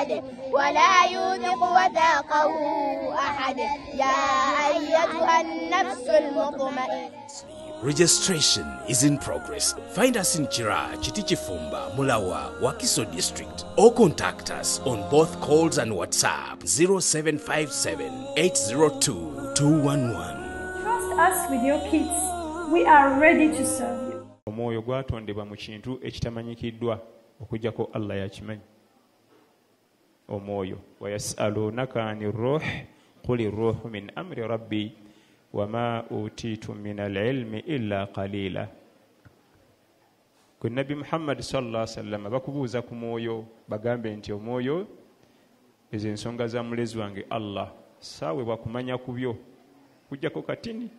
أحد ولا يوثق وثاقه أحد يا أيتها النفس المطمئنة. Registration is in progress. Find us in Chira, Chitichifumba, Mulawa, Wakiso District, or contact us on both calls and WhatsApp 0757 802 211. Trust us with your kids. We are ready to serve you. Omwoyo gwatondebwa mu kintu ekitamanyikiddwa okujjako Allah yakimanyi. Omwoyo wayasalunaka ani ruh quli ruhu min amri rabbi wama utitu min al-ilmi illa qalila. Ku Nabi Muhammad sallallahu alaihi wasallam bakubuuza ku mwoyo bagambe nti omwoyo ezo ensonga za mulezi wange Allah saawe bwakumanya ku byo kujjako katini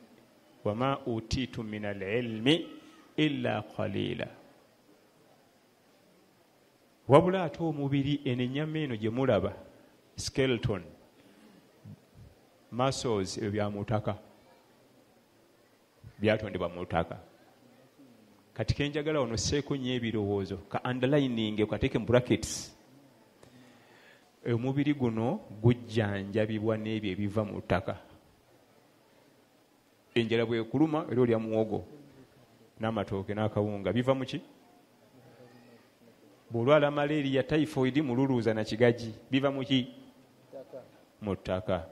wama utitu min al-ilmi illa qalila. Wabula ate omubiri ennyama eno gye mulaba skeleton muscles ebya mutaka byatondebwa mu ttaka. Kati kenjagala ono seeko nnyo ebirowoozo ka underlining okateeke mu brackets. Omubiri guno gujjanjabibwa n'ebyo ebiva mu ttaka. Enjala bwekuluma era olya muwogo n'amatooke n'akawunga biva mu ki? Bw'olwala malaria, typhoid, mululuuza na kigagi biva mu ki? Mu ttaka.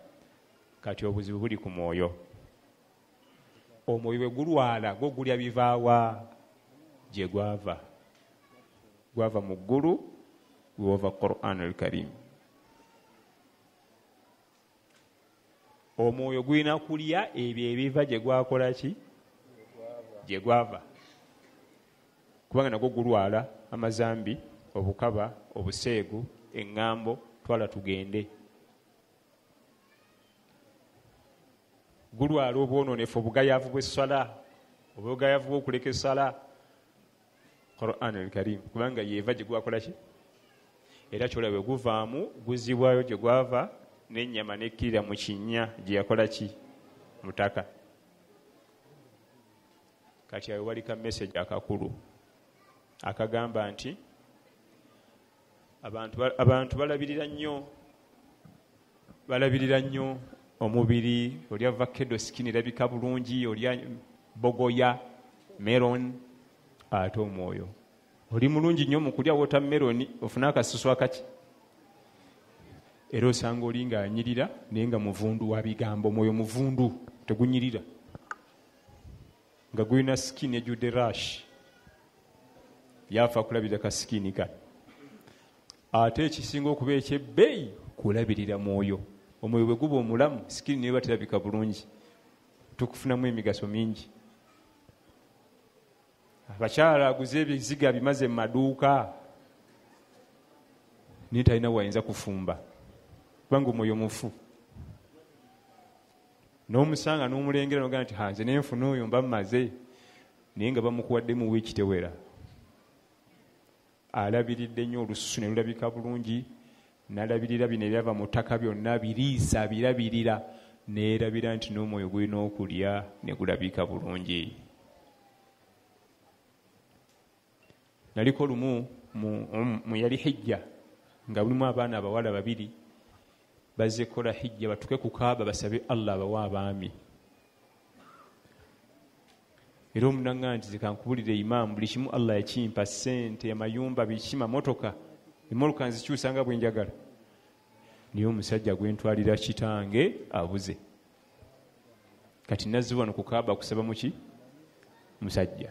Kati obuzibu buli ku mwoyo. Omwoyo bwe gulwala gwo gulya bivaawa gye gwava. Gwava mu ggulu gwova Qur'an al-Karim. Omwoyo gwina kulya ebyo ebiva gye gwakola ki? Gye gwava. Kubanga nagwo gulwala amazambi, obukaba, obuseegu, eŋŋambo, twala tugende. Gulwala obwononefu, obugayaavu bw'essala, obugayaavu bw'okuleka essala. Qur'an al-Karim kubanga yeeva gye gwakola ki? Era kyolabwe guvaamu guzibwayo gye gwava n'ennyama nekkirira mu kinnya gye yakola ki? Mu ttaka. Kati ayo wali ka message akakulu akagamba nti abantu balabirira nnyo omubiri. Olya vakedo skin erabika bulungi, olya bogoya, melon, ate omwoyo oli mulungi nnyo mu kulya watermelon ofuna akasusu akaki. Era osanga oli ng'anyirira naye nga muvundu wa bigambo. Omwoyo muvundu tegunyirira, nga gulina skin ejjudde rash, yafa kulabirira ka skin ka. Ate ekisinga okuba ekyebbeeyi kulabirira mwoyo. Omwoyo bwe guba omulamu, skin neba terabika bulungi, tukufunamu emigaso mingi. Abakyala aguze ebiziga bimaze mu maduuka naye talina wayinza kufumba kubanga omwoyo mufu. N'omusanga n'omulengera n'ogamba nti nze nenfuna oyo mba mmaze, naye nga bamukuwadde mu wiiki tewera. Alabiridde nnyo olususu ne lulabika bulungi, n'alabirira bino ebyava mu ttaka byonna biriisa birabirira, neerabira nti n'omwoyo gulina okulya ne gulabika bulungi. Naliko lumu mu yali hijja nga mulimu abaana abawala babiri bazze kola hijja batuke ku Kaaba basabe Allah abawa abaami. Era omunanga nti zikankubulire imaamu buli kimu Allah yakimpa, ssente, amayumba, bikima, motoka, emmotoka nzikyusa nga bwe njagala. Niyo omusajja gwentwalira kitange abuze. Kati nazze wano ku Kaaba kusaba muki? Musajja.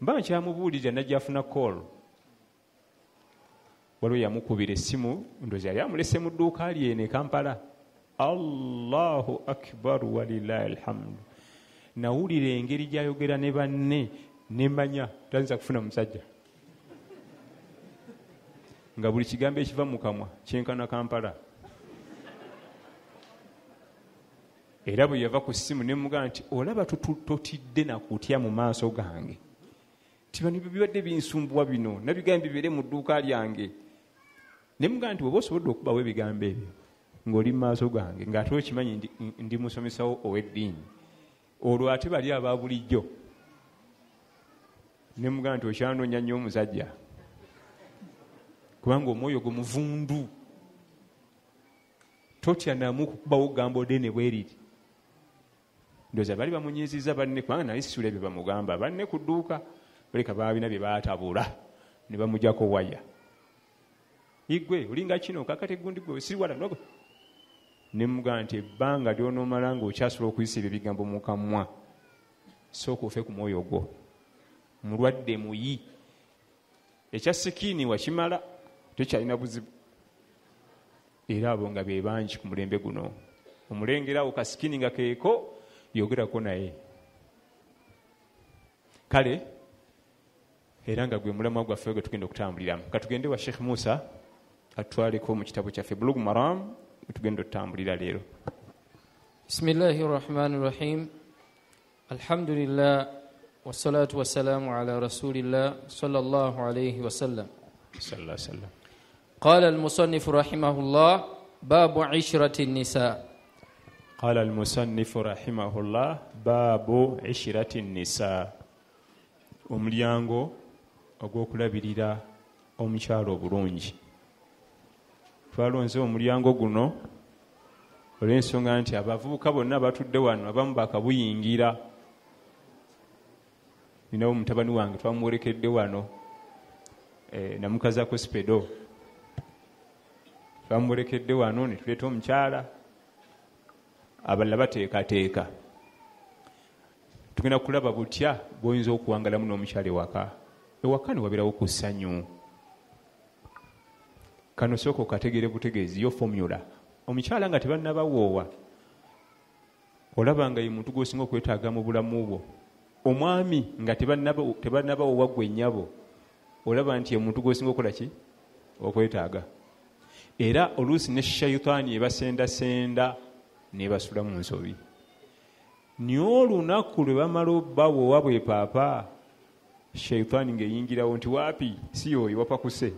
Mba nkyamubuulira najja afuna call. Waliwo yamukubira essimu ndowooza yali amulese mu dduuka lye eno e Kampala. Allahu akbar walillahi alhamdu. Nawulira engeri gy'ayogera ne banne ne manya tayinza kufuna musajja. Nga buli kigambo ekiva mu kamwa kyenkana Kampala. Era bwe yava ku ssimu ne mugamba nti olaba totidde na kutya mu maaso gange. Tibani bibadde binsumbuwa bino nabigambo bibeere mu dduuka lyange. Ne mugamba nti bw'oba osobodde okubawo ebigambo ebyo ng'oli mu maaso gange ng'ate okimanyi ndi musomesawo ow'eddiini, olwo ate bali aba bulijjo. Ne mugamba nti okyanoonya nnyo omusajja kubanga omwoyo gwo muvundu totya namu kukubawo gambo ddene bweriri. Ndoza bali bamunyiziza banne kubanga naye sisula ebyo bamugamba banne ku dduuka baleka baabina bye baatabula ne bamujjako waya. Igwe olinga kino kakati gundi gwe siriwala nogo. Ne mugamba nti ebbanga ly'onoomala ng'okyasula okuyisa ebyo bigambo mu kamwa sooka ofe ku mwoyo gwo. Mulwadde muyi. Ekya sikiini wakimala tekyalina buzibu. Era abo nga be bangi ku mulembe guno. Omulengerawo kasikiini nga keeko yogerako naye. Kale era nga gwe mulamwa gwaffe gwe tugenda okutambuliramu. Katugende wa Sheikh Musa atwaleko mu kitabu kyaffe Bulugh Maram tugenda okutambulira leero. Bismillahir Rahmanir Rahim. Alhamdulillah wassalatu wassalamu ala rasulillah sallallahu alayhi wa sallam. Sallallahu alayhi wa sallam. قال المصنف رحمه الله باب عشرة النساء. قال المصنف رحمه الله باب عشرة النساء. Omulyango ogw'okulabirira omukyalo obulungi. Twalonze omulyango guno olw'ensonga nti abavubuka bonna batudde wano abamu bakabuyingira. Ninawo mutabani wange twamuwerekedde wano namukazaako sipedo. Twamuwerekedde wano ne tuleeta omukyala abalala bateekateeka. Tugenda kulaba butya bw'oyinza okuwangalamu n'omukyala ewaka. Ewaka ne wabeerawo ku ssanyu. Kano sooka okategeere butegeezi yo formula. Omukyala nga tebannabawoowa olaba nga ye muntu gw'osinga okwetaaga mu bulamu bwo. Omwami nga tebannabawoowa gwe nnyabo olaba nti ye muntu gw'osinga okukola ki? Okwetaaga. Era oluusi ne shayitaani ebasendasenda nebasula mu nsobi. Naye olunaku lwe bamala obbawoowa bwe paapa shayitaani ng'eyingirawo nti waapi si yoyo wapakuse.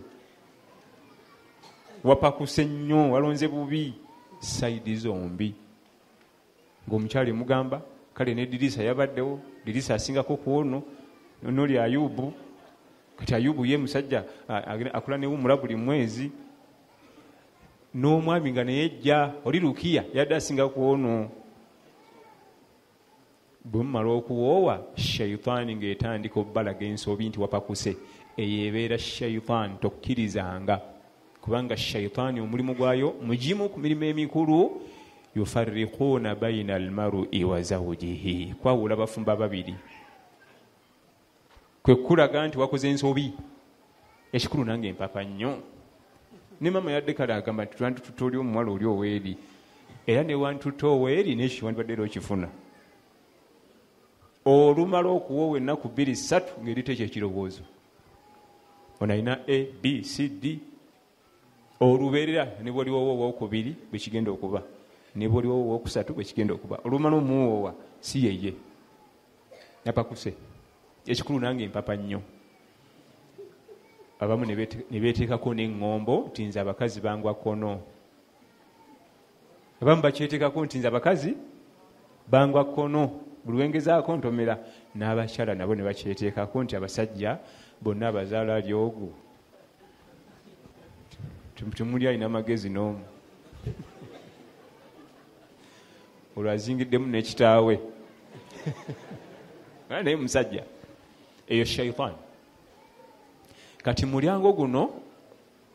Wapakuse nnyo walonze bubi sayidi zombi. Ng'omukyala emugamba kale ne Dirisa yabaddewo. Dirisa asingako ku ono noli Ayubu. Kati Ayubu ye musajja akula newumula buli mwezi. N'omwami nga neyejja oli Lukiya yadde asinga ku ono. Bwe mumala okuwoowa shayitaani ng'etandika obbalaga ensobi nti wapakuse. Eyo ebeera shayitaani tokkirizanga. Kubanga shayitaani omulimu gwayo mugimu ku mirimu emikulu yufarriquuna bayina almar'i wa zawjihi. Kwawula bafumba babiri. Kwe kulaga nti wakoze ensobi. Ekikulu nange empapa nnyo. Ne mama yadde kale agamba nti twandituta oli omuwala oli oweeri. Era ne wantuta oweeri n'ekyo wandibadde era okifuna. Olumala okuwoowa ennaku 2-3 ng'erite kyekirowoozo. Ono alina A, B, C, D. Olubeerera ne bw'oliwowoowa owookubiri bwe kigenda okuba. Ne bw'oliwowoowa owokusatu bwe kigenda okuba. Olumala omuwoowa si yeye. Napakuse. Ekikulu nange empapa nnyo. Abamu ne beeteekako n'eŋŋombo nti nze abakazi bangwa kkono. Abamu bakyeteekako nti nze abakazi bangwa kkono. Buli wengezaako ntomera. N'abakyala nabo ne bakyeteekako nti abasajja bonna abazaala ali ogu. Tumuli alina amagezi n'omu. Olwo azingiddemu n'ekitaawe. Naye musajja. Eyo shayitaani. Kati mulyango guno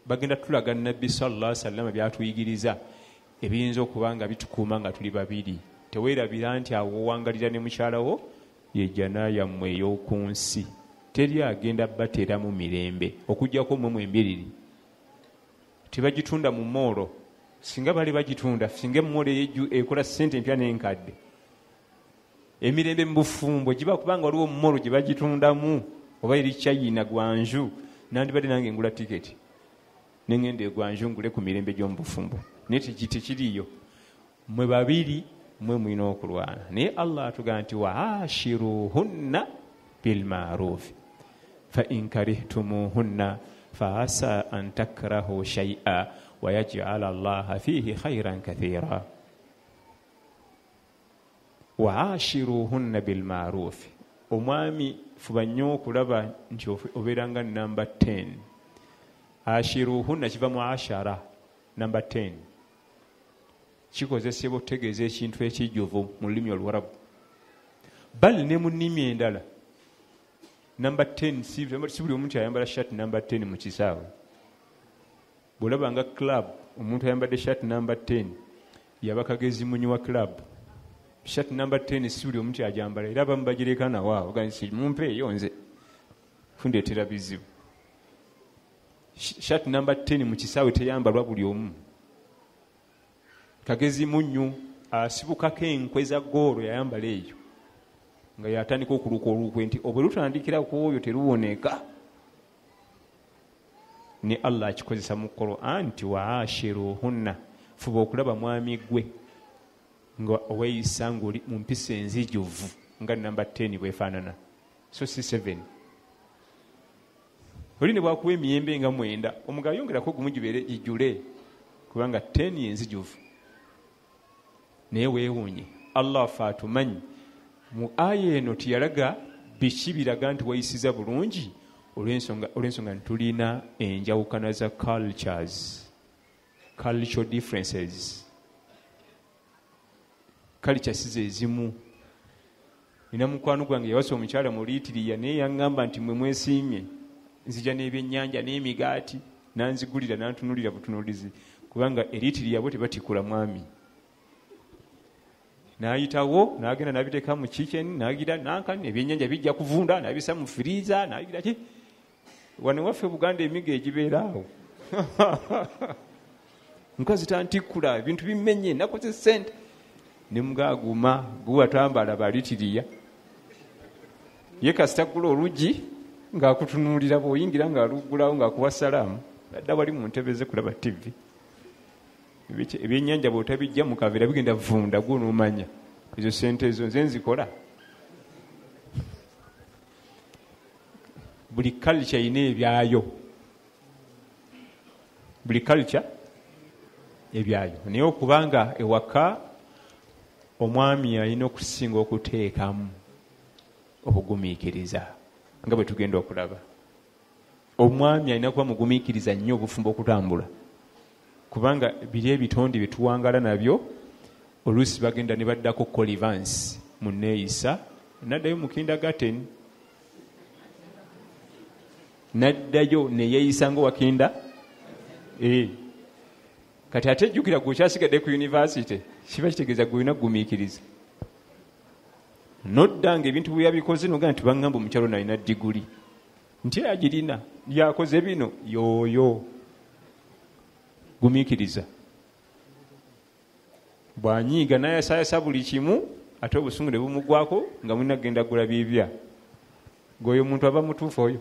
bagenda tulaga Nabbi sallallahu alaihi wasallam byatuyigiriza ebiyinza okuba nga bitukuuma nga tuli babiri. Teweerabira nti awo wangalira ne mukyalawo ye jjana yammwe ey'oku nsi. Teri agenda batera mu mirembe okuggyako mmwe embiriri. Tebagitunda mu moolo. Singa bali bagitunda singa moolo ekola ssente empya n'enkadde. Emirembe mu bufumbo giba kubanga waliwo moolo gye bagitundamu oba eri China Gwanju. Nandibadde nange ngula tiketi nengende Gwanju ngule ku mirembe gy'omu bufumbo. Naye tekiriyo. Mwe babiri mwe mulina okulwana. Naye Allah atugamba nti waashiruhunna bilma'ruf fa in karihtumuhunna fa asa an takrahu shay'a wa yaj'ala Allah fihi khayran kathira. Waashiruhunna bilma'ruf. Omwami fuba nnyo okulaba nti obeera nga namba 10 ashiruhunna kiva mu ashara number 10 kikozesebwa okutegeeza ekintu ekijjuvu mu lulimi oluwarabu bali ne mu nnimi endala number 10 si buli omuntu ayambala shirt number 10 mu kisaawe bw'olaba nga club omuntu ayambadde shirt number 10 yaba kagezi munyi wa club shirt number 10 si buli omuntu ajambala era abamu bagirekana waawo gansi mumpe eyo nze fundeetera bizibu shirt number 10 mu kisaawe teyambalwa buli omu kagezi munyu asibukako enkwe za goolo yayambala eyo nga yatandika okuluka olukwe nti obwe lutandikira ku oyo teruwoneka ne Allah akikozesa mu Qur'an nti waashiruhunna fuba okulaba mwami gwe nga oweyisa ng'oli mu mpisa enzijuvu nga number 10 bwefaanana so si 7 oli ne bwakuwa emiyembe nga 9 omugayo yongerako gumu gibeere gijjule kubanga 10 yenzijuvu naye weewuunye Allah faatumanyi mu aya eno tiyalaga biki biraga nti wayisiza bulungi olw'ensonga ntulina enjawukana za cultural differences culture size ezimu nina mukwano gwange yawasa omukyala mu liitiriya naye yaŋŋamba nti mwe mwesiimye nzija n'ebyennyanja n'emigaati nanzigulira nantunulira butunulizi kubanga eriitiriya bo tebatikula mwami n'ayitawo n'agenda n'abiteeka mu kitchen n'agira nankani ebyennyanja bijja kuvunda n'abisa mu firiza n'agira ki wano waffe Buganda emiga egibeera awo nkazi tantikula ebintu bimenye nakoze sente ne mugaguma guwatambala balitiriya ye kasitagula oluggi ng'akutunuulira bw'oyingira ng'aluggulawo ng'akuwa salaamu adda wali mu ntebe ze kulaba TV ebyennyanja bw'otabijja mu kaveera bigenda vunda gwo n'omanya ezo sente ezo nze nzikola buli culture ina ebyayo buli culture ebyayo naye okubanga ewaka omwami alina okusinga okuteekamu obugumiikiriza nga bwe tugenda okulaba omwami alina kuba mugumiikiriza nnyo obufumba okutambula kubanga biri ebitonde bye tuwangala nabyo oluusi bagenda ne baddako connivance mu nneeyisa naddayo mu kindergarten naddayo neyeeyisa ngaowakinda kati ate ejjukira gwe okyasigadde ku yunivasite kiba kitegeeza gwe olina kugumiikiriza noddanga ebintu bwe yabikoze nogaa nti baŋŋamba omukyalo nalina diguli nti agirina yakoze bino yooyo gumiikiriza bw'anyiiga nayasaayasa buli kimu ate obusungu ne bumugwako nga mulina kugenda gula bibya gweoyo omuntu aba mutuufu oyo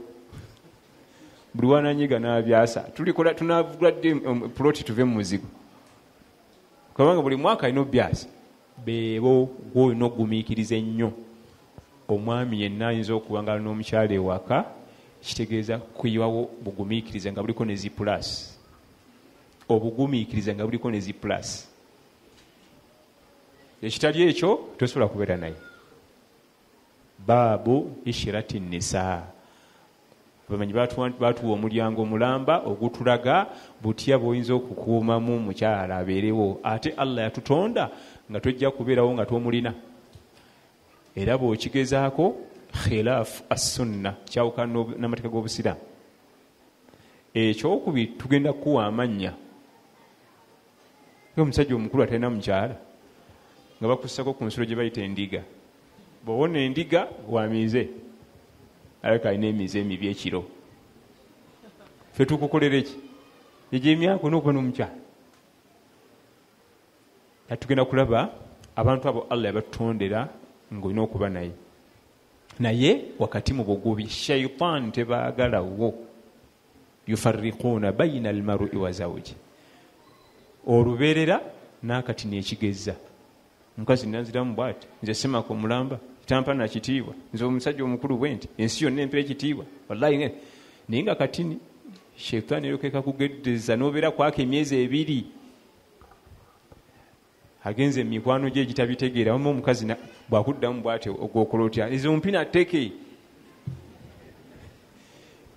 buli wananyiiga n'abyasa tulikola tunavugula dde puloti tuve mu muzigo kubanga buli mwaka alina obyasa beebo gw'olina okugumiikiriza ennyo omwami yenna ayinza okuwangala n'omukyala ewaka kitegeeza kuyiwawo bugumiikiriza nga buliko ne zipulasi obugumiikiriza nga buliko ne zipulasi ekitali ekyo tosobola kubeera naye baabu ishirati nisa bamanyi batuwa omulyango omulamba ogutulaga butya bw'oyinza okukuumamu mukyala abeerewo ate Allah yatutonda nga tojja kubeerawo nga tomulina era bw'okigezaako khilaafu as-sunna kyawukana n'amateeka g'obusiraamu ekyokubiri tugenda kuwa amannya omusajja omukulu atalina mukyala nga bakussako ku nsulo gye bayita endiga bw'owona endiga wamiize aleka alina emize emibi ekiro ffe tukukolera eki egyemyaka n'okuba n'omukyala atugenda kulaba abantu abo Allah yabatondera ng'olina okuba naye wakati mu bugubi shaitan tebaagalawo yufarriquuna bayina almar'i wa zawji olubeerera n'akati n'ekigeza mukazi nanziramu bwati nze semako mulamba kitampa na kitiibwa nze omusajja omukulu bwe nti ensi yonna empera ekitiibwa wallahi naye nga katini sheitaani erokeka kugedeza n'obeera kwaka emyezi 2 agenze emikwano gye egitabitegeera wamu omukazi bwakuddamu bwati ogwokola otya ezo mpina teke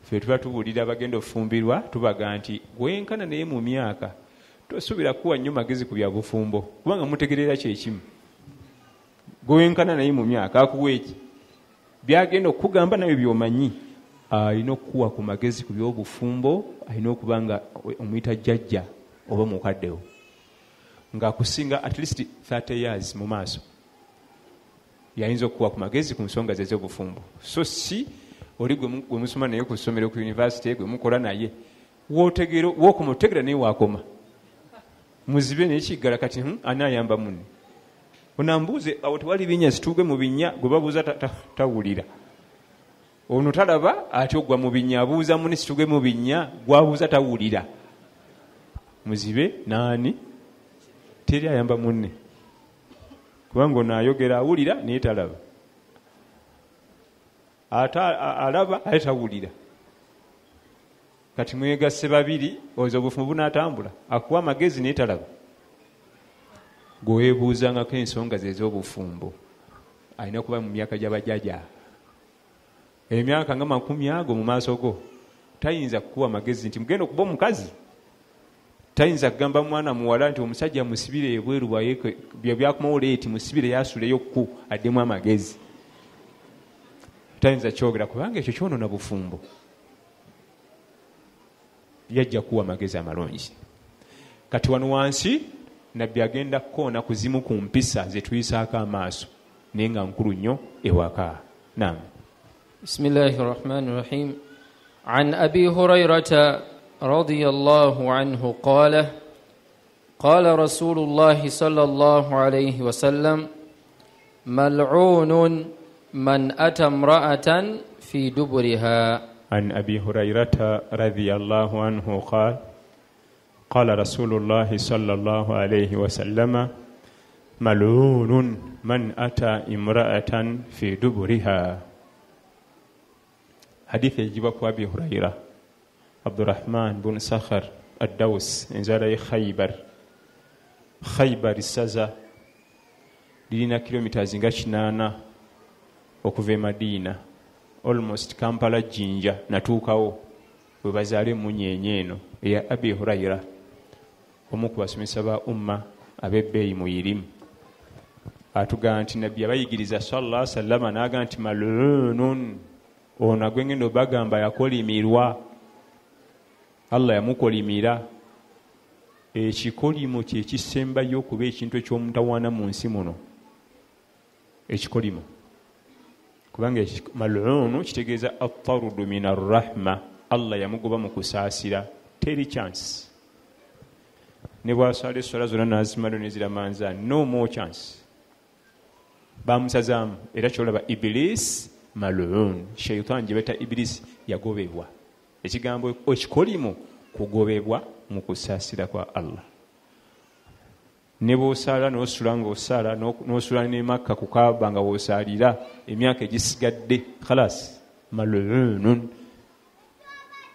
ffe tuba tubuulira abagenda ofumbirwa tubaga nti gwenkana naye mu myaka tosuubira kuwa nnyo magezi ku bya bufumbo kubanga mutegerera kyekimu. Gwenkana naye mu myaka akuwa eki byagenda okugamba nawe byomanyi, alina okukuwa ku magezi ku byobufumbo, alina okuba nga omuyita jjajja oba mukaddewo ng'akusinga at least 30 years mu maaso, yayinza okukuwa ku magezi ku nsonga ze z'obufumbo. So si oli gwe musoma naye ku ssomero ku university gwe mukola naye wookoma otegera naye waakoma muzibe naye kiggala kati anaayamba munne. Onambuuze awo tewali binnya situuge mu binnya gwe babuuza tawulira. Ono talaba ate ogwa mu binnya abuuza munne situuge mu binnya gwabuuza tawulira. Muzibe naani teri ayamba munne kubanga ono ayogera awulira naye talaba, alaba ate tawulira. Kati mwegasse babiri ozo obufumu bunaatambula, akuwa amagezi naye talaba. Gwe weebuuzangako ensonga ze ez'obufumbo alina kuba mu myaka gy'abajjaja, emyaka nga 10 ago mu maaso go, tayinza kukuwa magezi nti mugenda okuba omukazi. Tayinza kugamba mwana muwala nti omusajja musibire ebweru byakumawo leeti musibire yasuleyo ku addemu amagezi. Tayinza kyogera kubanga ekyo kyonoona bufumbo. Yajja kuwa magezi amalungi. Kati wano wansi nabbi agenda kukoona kuzimu ku mpisa ze tuyisaako amaaso naye nga nkulu nnyo ewaka. Naam. Bismillahi rahmani rahim. An Abi Hurayrata رضي الله عنه قال قال رسول الله صلى الله عليه وسلم ملعون من أتى امرأة في دبرها. عن أبي هريرة رضي الله عنه قال قال رسول الله صلى الله عليه وسلم ملعون من أتى امرأة في دبرها. حديث يجيب أبي هريرة عبد الرحمن بن سخر الدوس انزال خيبر السزا لنا كيلومتر زنغا 8 okuva Madina, almost Kampala jinja natuukawo we bazaale munyenye eno eya Abi Huraira, omu ku basomesa ba umma ab'ebbeeyi mu irimu. Atugamba nti nabbi abayigiriza sallallahu alaihi wasallam n'agamba nti malunun, ono agwengendo bagamba yakolimirwa, Allah yamukolimira. Ekikolimo kye kisembayo okuba ekintu eky'omutawaana mu nsi muno, ekikolimo kubanga mal'unu kitegeeza at-tarudu min ar-rahma, Allah yamugoba mu kusaasira, teri chance. Ne bw'asala essola zonna n'azimalo neziramanza, no more chance. Bamusazaamu era kyolaba Iblis mal'un, shaytan gye beta Iblis yagobebwa. Ekigambo ekikolimo kugobebwa mu kusaasira kwa Allah. Ne bw'osala n'osula ng'osala n'osula ne Makka ku Kaaba nga bw'osalira emyaka egisigadde, khalas mal'unun.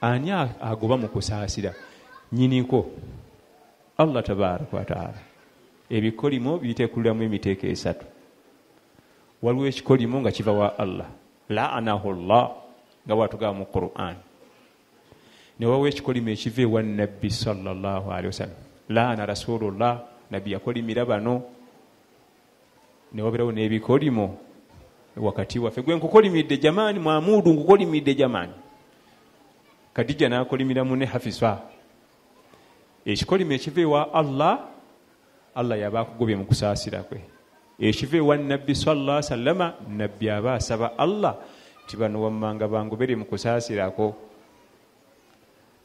Ani agoba mu kusaasira? Nnyiniko Allah tabaaraka wa ta'ala. Ebikolimo bitekuliramu emiteeko 3. Waliwo ekikolimo nga kiva wa Allah, la'anahu Allah, nga bw'atugamba mu Qur'an. Ne wawo ekikolimo ekiva ewa Nabbi sallallahu alaihi wasallam, la'ana Rasulullah, Nabbi yakolimira bano. Ne wabirawo n'ebikolimo wakati waffe, gwe nkukolimidde jamaani, Mwamudu nkukolimidde jamaani. Kadija n'akolimira munne Hafisa. Ekikolimo ekiva ewa Allah, Allah yaba akugobye mu kusaasira kwe. Ekiva ewa Nabbi sallallahu alaihi wasallam, Nabbi aba asaba Allah nti bano wammanga bangobere mu kusaasirako.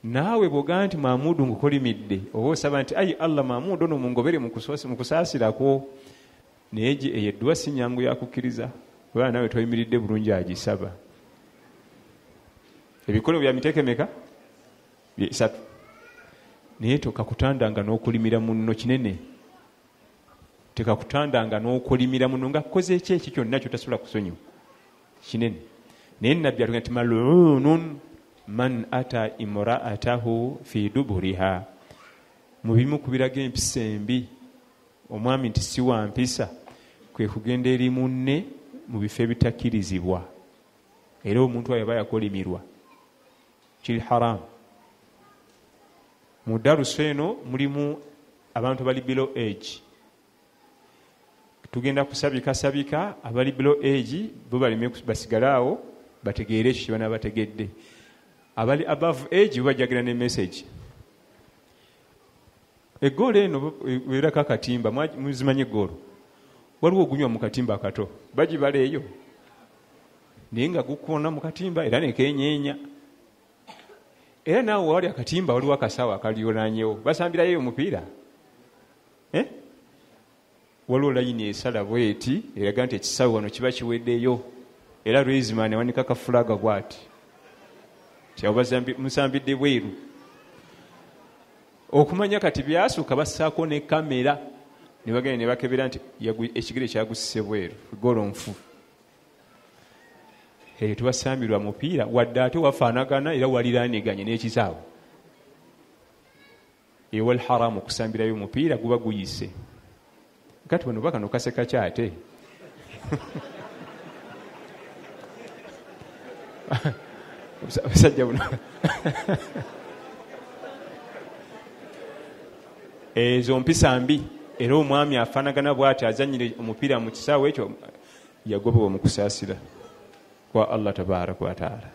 Naawe bw'ogamba nti Mwamudu nkukolimidde, oba osaba nti ayi Allah Mwamudu ono mungobere mu kusaasirako, naye eyo edduwa si nnyangu yakukkiriza, kubanga naawe toyimiridde bulungi agisaba. Ebikolimo bya miteeko emeka? 3. Naye tokakutandanga n'okulimira munno kinene. Tekakutandanga n'okulimira munno nga kukoze eki kyonna kyotasobola kusonyiwa kinene. Naye Nabbi atugamba nti mal'unun man ata imra'atahu fi duburiha. Mu bimu ku biraga empisa embi omwami nti si wa mpisa kwe kugenda eri munne mu bifo ebitakkirizibwa, era omuntu oyo aba yakolimirwa. kiri haram. Mu darusu eno mulimu abantu bali below age. Tugenda kusabika abali below age bo balime basigale awo bategeere ekyo kibana bategedde. Abali above age bajagira ne message. Eggoolo eno weerako akatimba muzimanyi eggoolo. Waliwo ogunywa mu katimba akato bagibala eyo naye nga gukoona mu katimba era nekenyeenya. Era naawe wali akatimba waliwo akasawo akalyolanyewo basambirayo omupiira. Waliwo layini esala bweti eraga nti ekisawo wano kiba kiweddeyo era Rizman ewanika kafulaga bwati kyabo musambidde bweru. Okumanya kati byasuuka bassaako ne kamera ne bagenda ne bakebera nti ekigere kyagusise bweru golo nfu. Tubasambirwa mupiira wadde ate wafaanagana era waliraniganye n'ekisaawo. Ewal haramu kusambirayo omupiira guba guyise. Kati wano bakano kaseka kyate. Basajja buno. Ezo mpisa mbi era omwami afaanagana bw'ati azannyire omupiira mu kisaawo ekyo yagobebwa mu kusaasira kwa Allah tabaraka wa taala.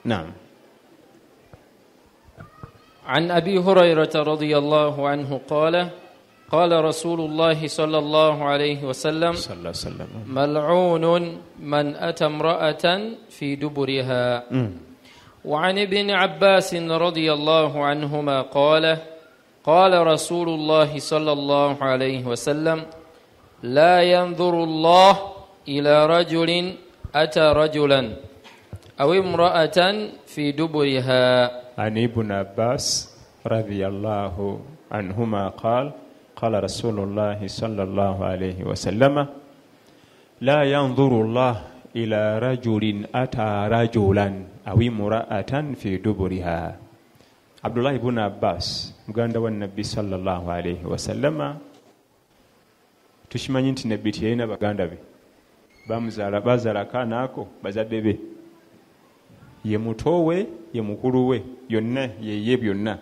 Naam. عن أبي هريرة رضي الله عنه قال قال رسول الله صلى الله عليه وسلم ملعون من أتى امرأة في دبرها. وعن ابن عباس رضي الله عنهما قال قال رسول الله صلى الله عليه وسلم لا ينظر الله إلى رجل أتى رجلا أو امرأة في دبرها. عن ابن عباس رضي الله عنهما قال قال رسول الله صلى الله عليه وسلم لا ينظر الله إلى رجل أتى رجلا أو امرأة في دبرها. عبد الله بن عباس muganda wa Nabbi sallallahu alayhi wa sallama tukimanyi nti Nabbi tiyalina baganda be bazaala akaana ako bazadde be ye muto we ye mukulu we yonna yeye byonna.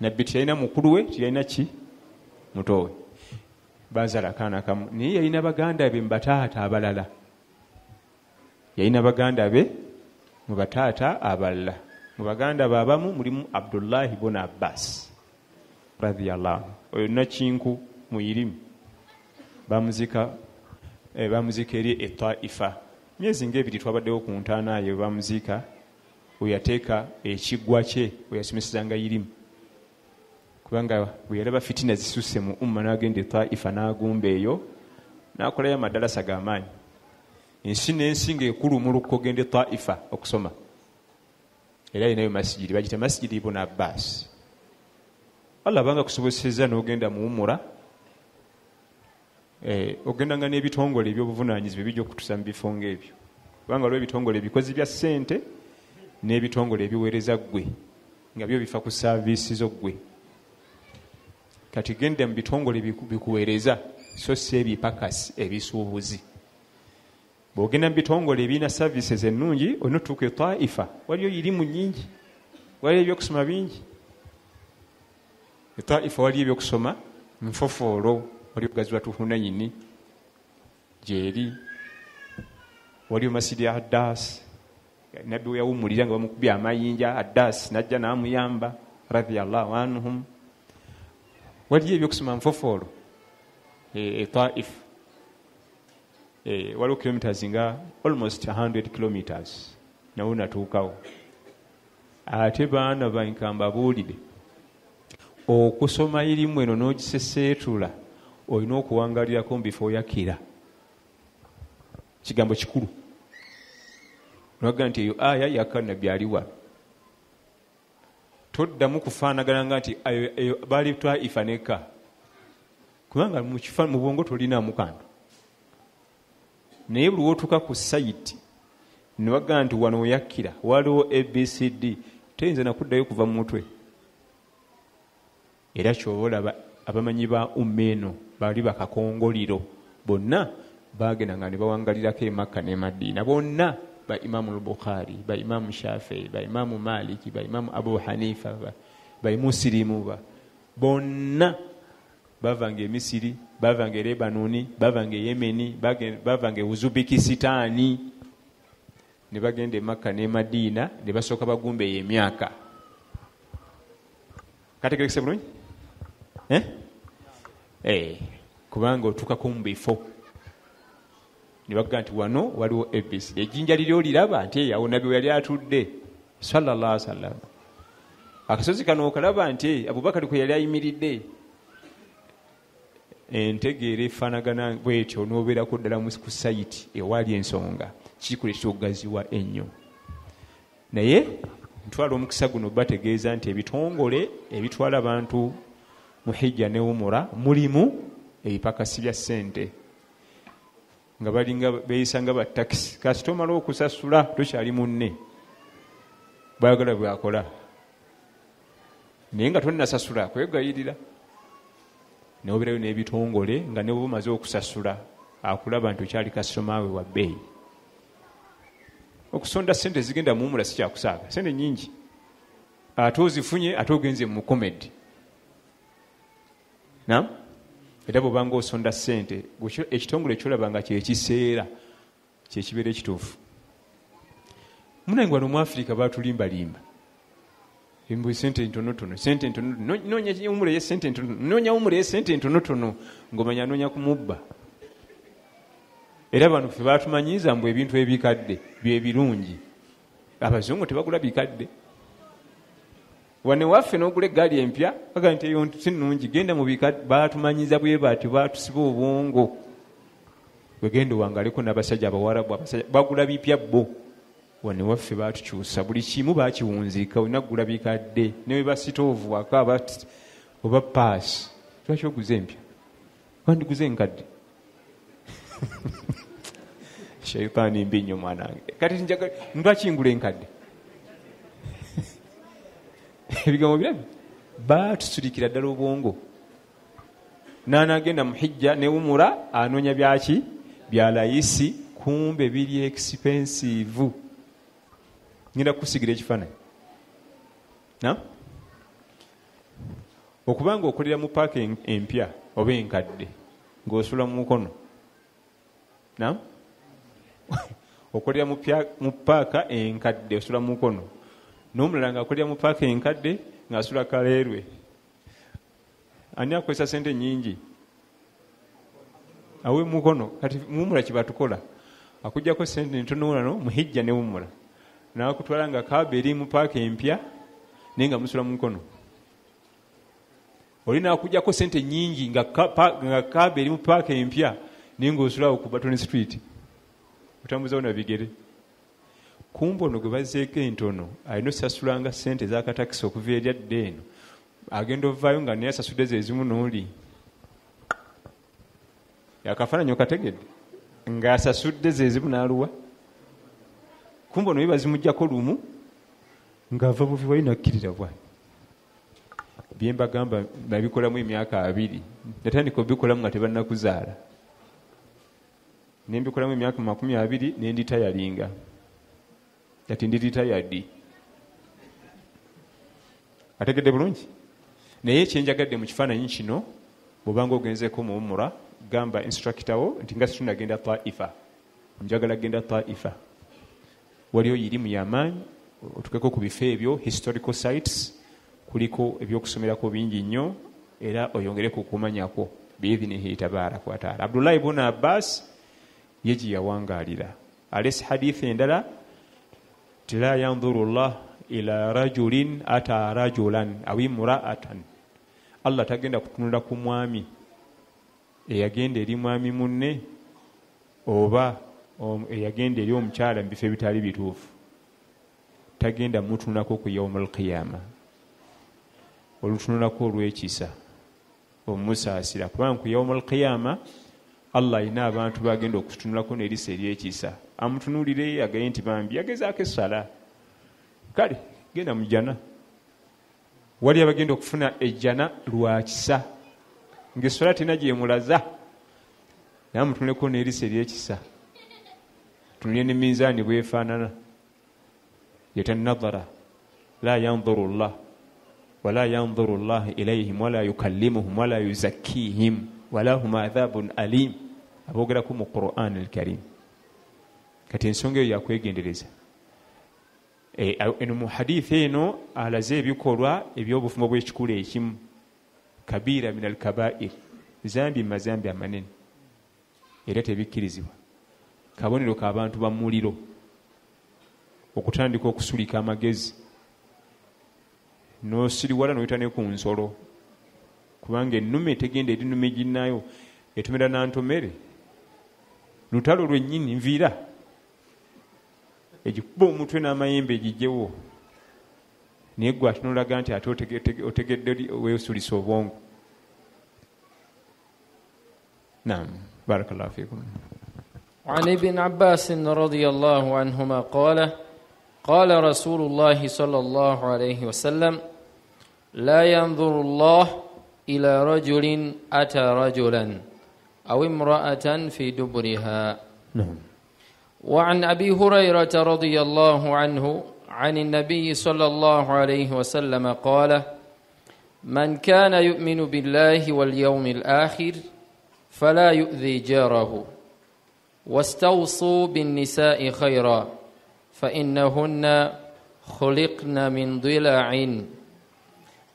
Nabbi tiyalina mukulu we tiyalina ki muto we bazaala akaana kamu naye yalina baganda be mbataata abalala. Yalina baganda be mu bataata abalala. Mu baganda babamu mulimu Abdullah ibn Abbas radiyallahu oyo nakinku muyirimu bamuzika eri Taifa. Myezi ng'ebiri twabaddewo ku ntaana ye bamuzika oyateeka ekiggwa kye oyasomesezanga yirimu kubanga bwe yalaba fitina zisusse mu umma n'agenda Taifa n'agumba eyo n'akolayo amadalasa g'amaanyi. Ensi n'ensi ng'ekulumuluka ogenda Taifa okusoma. Era inayo masjidi bagita masjidi ibn Abbas. Allah banga kusoboseza n'ogenda mu umura ogenda nga n'ebitongole eby'obuvunaanyizibwa ebijja okutusa mu bifo ng'ebyo. Kubanga waliwo ebitongole ebikozi bya ssente n'ebitongole ebiweereza ggwe nga byo bifa ku saaviisi zo ggwe. Kati genda mu bitongole bikuweereza so si ebipakasi ebisuubuzi. Bw'ogenda mu bitongole ebirina services ennungi onotuuka e Taifa waliyo irimu nnyingi waliyo ebyokusoma bingi. E Taifa waliyo ebyokusoma nfofoolo waliyo Gazwatu Hunayini gyeri waliyo Masjidi Addas Nabbi yawummulira nga bamukubye amayinja Addas najja n'amuyamba radiyallahu anhum. Waliyo ebyokusoma nfofoolo e Taifa. Waliwo kilometers nga almost 100 kilometers nawo natuukawo. Ate baana bankamba buulire okusoma irimu eno n'ogiseseetula olina okuwangalirako mu bifo yakira. Kigambo kikulu. Noga nti eyo aya yaka Nabbi aliwa. Toddamu kufaanagana nga nti eyo baali Taifa neka. Kubanga mu bwongo tolinaamu kantu. Naye buli wotuuka ku sayiti ne bagamba nti wano oyakkira waliwo ABCD toyinza nakuddayo kuva mu mutwe. Era kyoba olaba abamanyi ba umma eno baali bakakongoliro bonna bagenda nga ne bawangalirako e Makka ne Madiina bonna ba Imamu al-Bukhari, ba Imamu Shafi'i, ba Imamu Maliki, ba Imamu Abu Hanifa, ba Muslimu, bonna bavanga Misiri, bavanga Lebanoni, bavanga Yemeni, bavanga Uzbekistani, ne bagende Makka ne Madina, ne basooka bagumbe emyaka. Kategerekese bulungi? Kubanga otuukako mu bifo ne bagamba nti wano waliwo ABC. Ejjinja liri oliraba nti awo nabbi we yali atudde sallallahu alaihi wasallam. Akasozi kano okalaba nti Abubakar kwe yali ayimiridde. Entegeera efaanagana bwetyo n'obeerako ddala ku sayiti ewali ensonga kikuleeta okugaziwa ennyo. Naye ntwala omukisa guno bategeeza nti ebitongole ebitwala abantu mu hijja ne umura mulimu ebipakasi bya ssente nga balinga beeyisa nga batakisi. Kasita omala okusasula tokyali munne baagala bwakola, naye nga tonnasasula kwegayirira. N'obeerayo n'ebitongole nga ne bwe omaze okusasula akulaba nti okyali kasitoma we wa bbeeyi. Okusonda ssente zigenda mu umura si kyakusaaga, ssente nnyingi ate ozifunye ate ogenze mu komedi. Era bw'obanga osonda ssente ekitongole kyolaba nga kyekiseera kyekibeera ekituufu. Munange wano mu Afirika baatulimbalimba embu sente ntonotono, sente ntonotono, noonya umure ye sente ntonotono, noonya umure ye sente ntonotono, ng'omanya noonya kumubba. Era bano ffe baatumanyiiza mbu ebintu ebikadde bye birungi. Abazungu tebagula bikadde. Wane waffe n'ogula eggaali empya baga nti eyo si nnungi, genda mu bikadde. Baatumanyiiza bwe bati, baatusiba obwongo. Bwe genda wangaleko n'abasajja Abawarabu, abasajja bagula bipya bo. Wane waffe baatukyusa, buli kimu baakiwunzika, olina kugula bikadde. Ne bwe basitoovu waka oba paasi, lwaki oguze empya? Wandiguze enkadde. Shaitaani mbi nnyo mwanange. Kati njagala lwaki ngula enkadde? Ebigambo birabi baatusulikira ddala obwongo. N'anagenda mu hijja ne umura anoonya byaki bya layisi, kumbe biri expensive. Ngenda kusigira ekifaananyi. Okubanga okolera mu paaka empya oba enkadde ng'osula mu mukono. Okolera mu paaka enkadde osula mu mukono. N'omulala ng'akolera mu paaka enkadde ng'asula kaleerwe. Ani akozesa ssente nnyingi? Awe mukono. Kati muumula kye batukola akuggyako ssente ntono wano mu hijja ne umura, n'akutwala nga kaaba eri mu paaka empya naye nga musula mu mukono. Oli n'akuggyako ssente nnyingi nga kaaba eri mu paaka empya naye ng'osulawo ku Baton Street otambuzawo na bigere. Kumbe ono gwe bazzeeko entono alina osasulanga ssente z'akatakisi okuva eri adde eno, agenda ovaayo nga naye asasudde zeezimu n'oli. Akafaananyi okategedde ng'asasudde zeezimu n'aluwa. Kumbe ono bazimuggyako lumu ng'ava buvi wali nakkirira bwa. Bye mbagamba nabikolamu emyaka 2, natandika obikolamu nga tebannakuzaala. Ne mbikolamu emyaka 20 ne nditayalinga. Kati ndi retired. Ategedde bulungi? Naye kyenjagadde mu kifaananyi kino bw'obanga ogenzeeko mu umura, gamba instructor wo nti nga situnagenda Taifa, njagala genda Taifa. Waliyo yirimu y'amaanyi, otukeko ku bifo ebyo, historical sites, kuliko ebyokusomerako bingi nnyo, era oyongere ku kumanyako biidhinihi tabaaraka wa taala. Abdullah ibn Abbas ye gye yawangaalira. Alesi hadithi endala ti la yanzuru Allah ila rajulin ata rajulan aw imra'atan. Allah tagenda kutunula ku mwami eyagenda eri mwami munne oba eyagenda eri omukyala mu bifo ebitali bituufu. Tagenda mutunulako ku yawmul qiyama, olutunulako olw'ekisa omusaasira, kubanga ku yawmul qiyama Allah alina abantu bagenda okutunulako n'erisa ery'ekisa. Amutunulire agaye nti bambi yagezaako essala, kale genda mu jjana. Wali abagenda okufuna ejjana lwa kisa ng'essala tina gyemulaza, naye amutunuleko n'erisa ery'ekisa. tunulye ne minzaani bwefaanana yatannadhara la yanzuru llah wala yanzuru llah ilayhim wala yukallimuhum wala yuzakkihim wala hum adhabun alim aboogeraku mu Qur'an al-Karim. Kati ensonga eyo yakwegendereza. Eno mu hadithi eno alaze ebikolwa eby'obufumbo bw'ekikula ekimu kabira min al-kabair, zambi mazambi amanene era tebikkirizibwa. Kabonero k'abantu ba muliro okutandika okusulika amagezi n'osiriwala n'oyita ne ku nsolo, kubanga ennume tegenda eri nnume ginnayo etomera nantomere lutalo lwennyini nviira egikuba omutwe n'amayembe egijjewo, naye gwe ate n'olaga nti ate otegedde weesulisa obwongo. Naam, barakallahu fiikum. عن ابن عباس رضي الله عنهما قال رسول الله صلى الله عليه وسلم لا ينظر الله إلى رجل أتى رجلا أو امرأة في دبرها. وعن أبي هريرة رضي الله عنه عن النبي صلى الله عليه وسلم قال من كان يؤمن بالله واليوم الآخر فلا يؤذي جاره واستوصوا بالنساء خيرا فإنهن خلقن من ضلع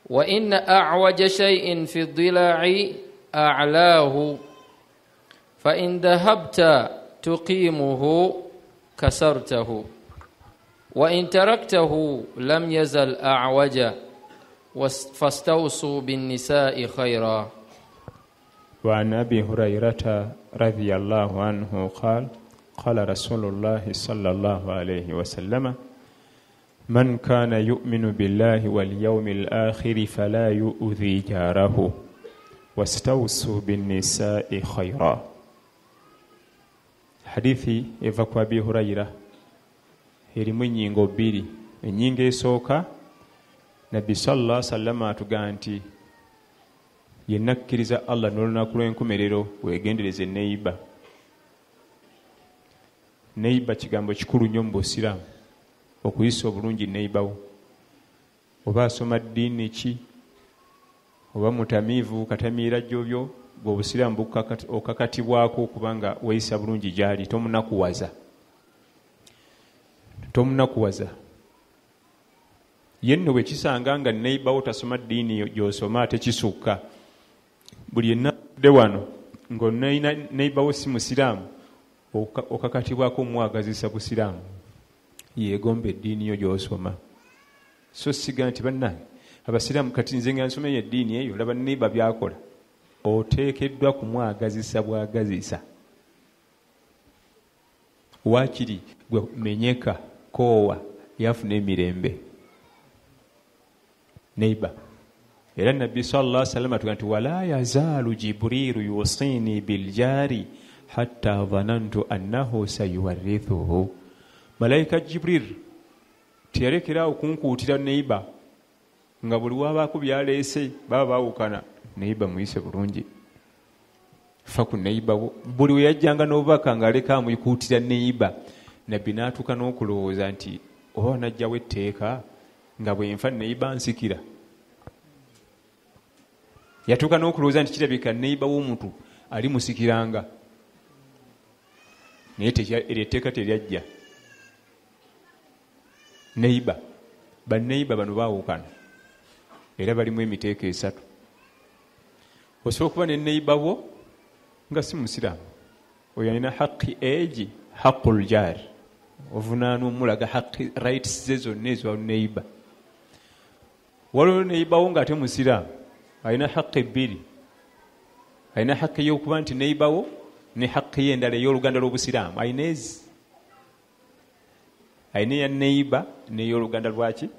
وإن أعوج شيء في الضلع أعلاه فإن ذهبت تقيمه كسرته وإن تركته لم يزل أعوجا فاستوصوا بالنساء خيرا. وعن أبي هريرة رضي الله عنه قال رسول الله صلى الله عليه وسلم من كان يؤمن بالله واليوم الآخر فلا يؤذي جاره واستوصوا بالنساء خيرا. حديثي إفاكو أبي هريرة erimu ennyingo bbiri. Ennyingo esooka Nabbi sallallahu alaihi wasallam atugaa nti yenna akkiriza Allah n'olunaku lw'enkomerero weegendereze neiba. Neiba kigambo kikulu nnyo mu Busiraamu, okuyisa obulungi neibawo. Oba asoma ddiini ki, oba mutamiivu katamiira jjobyo, bw'Obusiraamu okakatibwako okubanga weeyisa bulungi gy'ali, tomunakuwaza. Yenno bwe kisanga nga neibawo tasoma ddiini gy'osoma ate kisukka. Buli yenna de wano ng'olina neibawo si Musiraamu okakatibwako omwagazisa Busiraamu, yeegomba eddiini yo gy'osoma. So siga nti bannange Abasiraamu kati nze nga nsomeye eddiini eyo laba neiba byakola, oteekeddwa kumwagazisa bwagazisa. Waakiri gwe menyeka koowa yafuna emirembe neiba. Era Nabbi sallallahu alaihi wasallam atugaa nti wala yazaalu Jibriilu yusini biljari hatta dhanantu annahu sayuwarithuhu. Malaika Jibril tiyalekera okunkuutira neiba nga buli wabaako byaleese baba baawukana. Neiba muyise bulungi, fa ku neiba wo. Buli we yajjanga n'obubaka ng'aleka amuyikuutira neiba, Nabbi n'atuuka n'okulowooza nti oba najjawo etteeka nga bwe nfa neiba nsikira. Yatuuka n'okulowooza nti kirabika neiba w'omuntu ali musikiranga, naye etteeka teryajja. Neiba, banneiba bano baawukana era balimu emiteeko esatu. Osobola okuba ne neiba wo nga si Musiraamu, oyo alina haqqi egi, haqqul jaar, ovunaanwa omulaga haqqi rights ze zonna ezo neiba. Waliwo neiba wo ng'ate Musiraamu alina haqqi bbiri. Alina haqqi y'okuba nti neiba wo ne haqqi ye endala ey'oluganda lw'Obusiraamu. Alina ezi, alina eya neiba n'ey'oluganda lwaki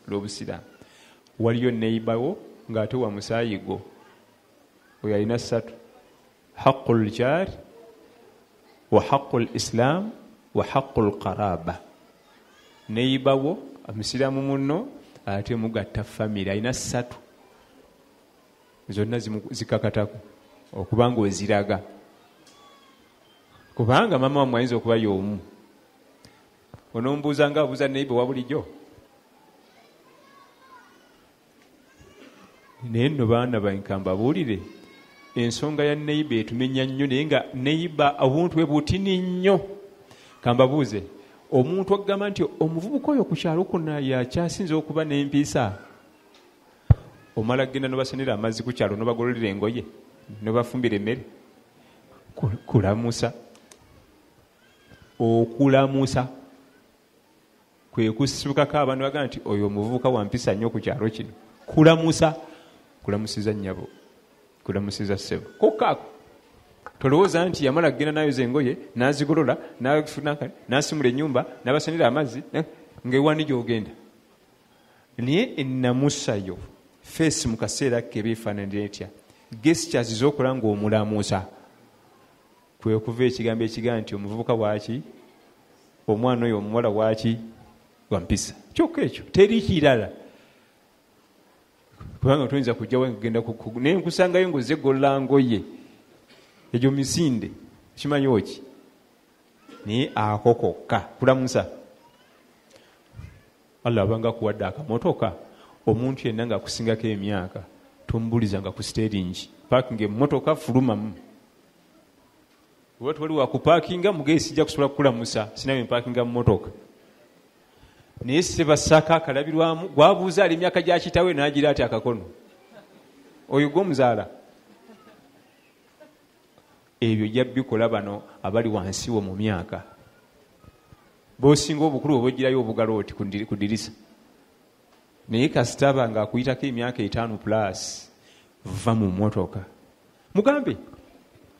lw'Obusiraamu. Waliyo neiba wo ng'ate wa musaayi gwo, oyo alina ssatu: haqqul jaar wa haqqul islaam wa haqqul qaraba. Neiba wo Omusiraamu munno ate mugatta famire, alina ssatu. Zonna zikakatako okuba ng'oziraga. kubanga mama wamwe ayinza okuba y'omu. Onombuuza nga abuuza neighbor wa bulijjo. Naye nno baana bankamba buulire ensonga ya neighbor etumenya nnyo, naye nga neighbor obuntu bwe butini nnyo. Kambabuuze, omuntu agamba nti omuvubuka oyo ku kyalo kuno yakyasinze okuba n'empiisa, omala genda nobasenera amazzi ku kyalo nobagololera engoye nobafumbira emmere, kulamusa. Okulamusa kwe kusibukako abantu bagamba nti oyo omuvubuka wampisa nnyo ku kyalo kino. Kulamusa, kulamusiza nnyabo, kulamusiza ssebo. Kokkaako tolowooza nti yamala genda nayoza engoye n'azigolola n'asimula ennyumba n'abasenera amazzi ng'ewaani gy'ogenda. Naye ennamusayo feesi mu kaseera kebe efaananira etya? Gestures z'okola ng'omulamusa kwe kuva ekigambo ekigamba nti omuvubuka waaki, omwana oyo omuwala waaki, wampisa. Kyokka ekyo teri kirala. Kubanga tuyinza kujjawo ngenda naye nkusangayo ng'ozegolola ngoye egyo misinde, kimanyi ki? Naye ako kokka kulamusa. Allah abanga kuwadde akamotoka, omuntu yenna ng'akusingako emyaka tombulizanga ku steeringi, paakinga emmotoka fulumamu. Oba tewali wakupaakinga mugezi sijja kusobola kukulamusa sinawe mpaakinga mu mmotoka. Naye Ssebassaka akalabirwamu gwabuuza ali emyaka gya kitawe n'agira ati akakono, oyo gw'omuzaala. Ebyo jjabikola bano abali wansi wo mu myaka. B'osinga obukulu oba ogirayo obugalo oti ku ddirisa. Naye kasita aba ng'akuyitako emyaka 5+ va mu mmotoka, mugambe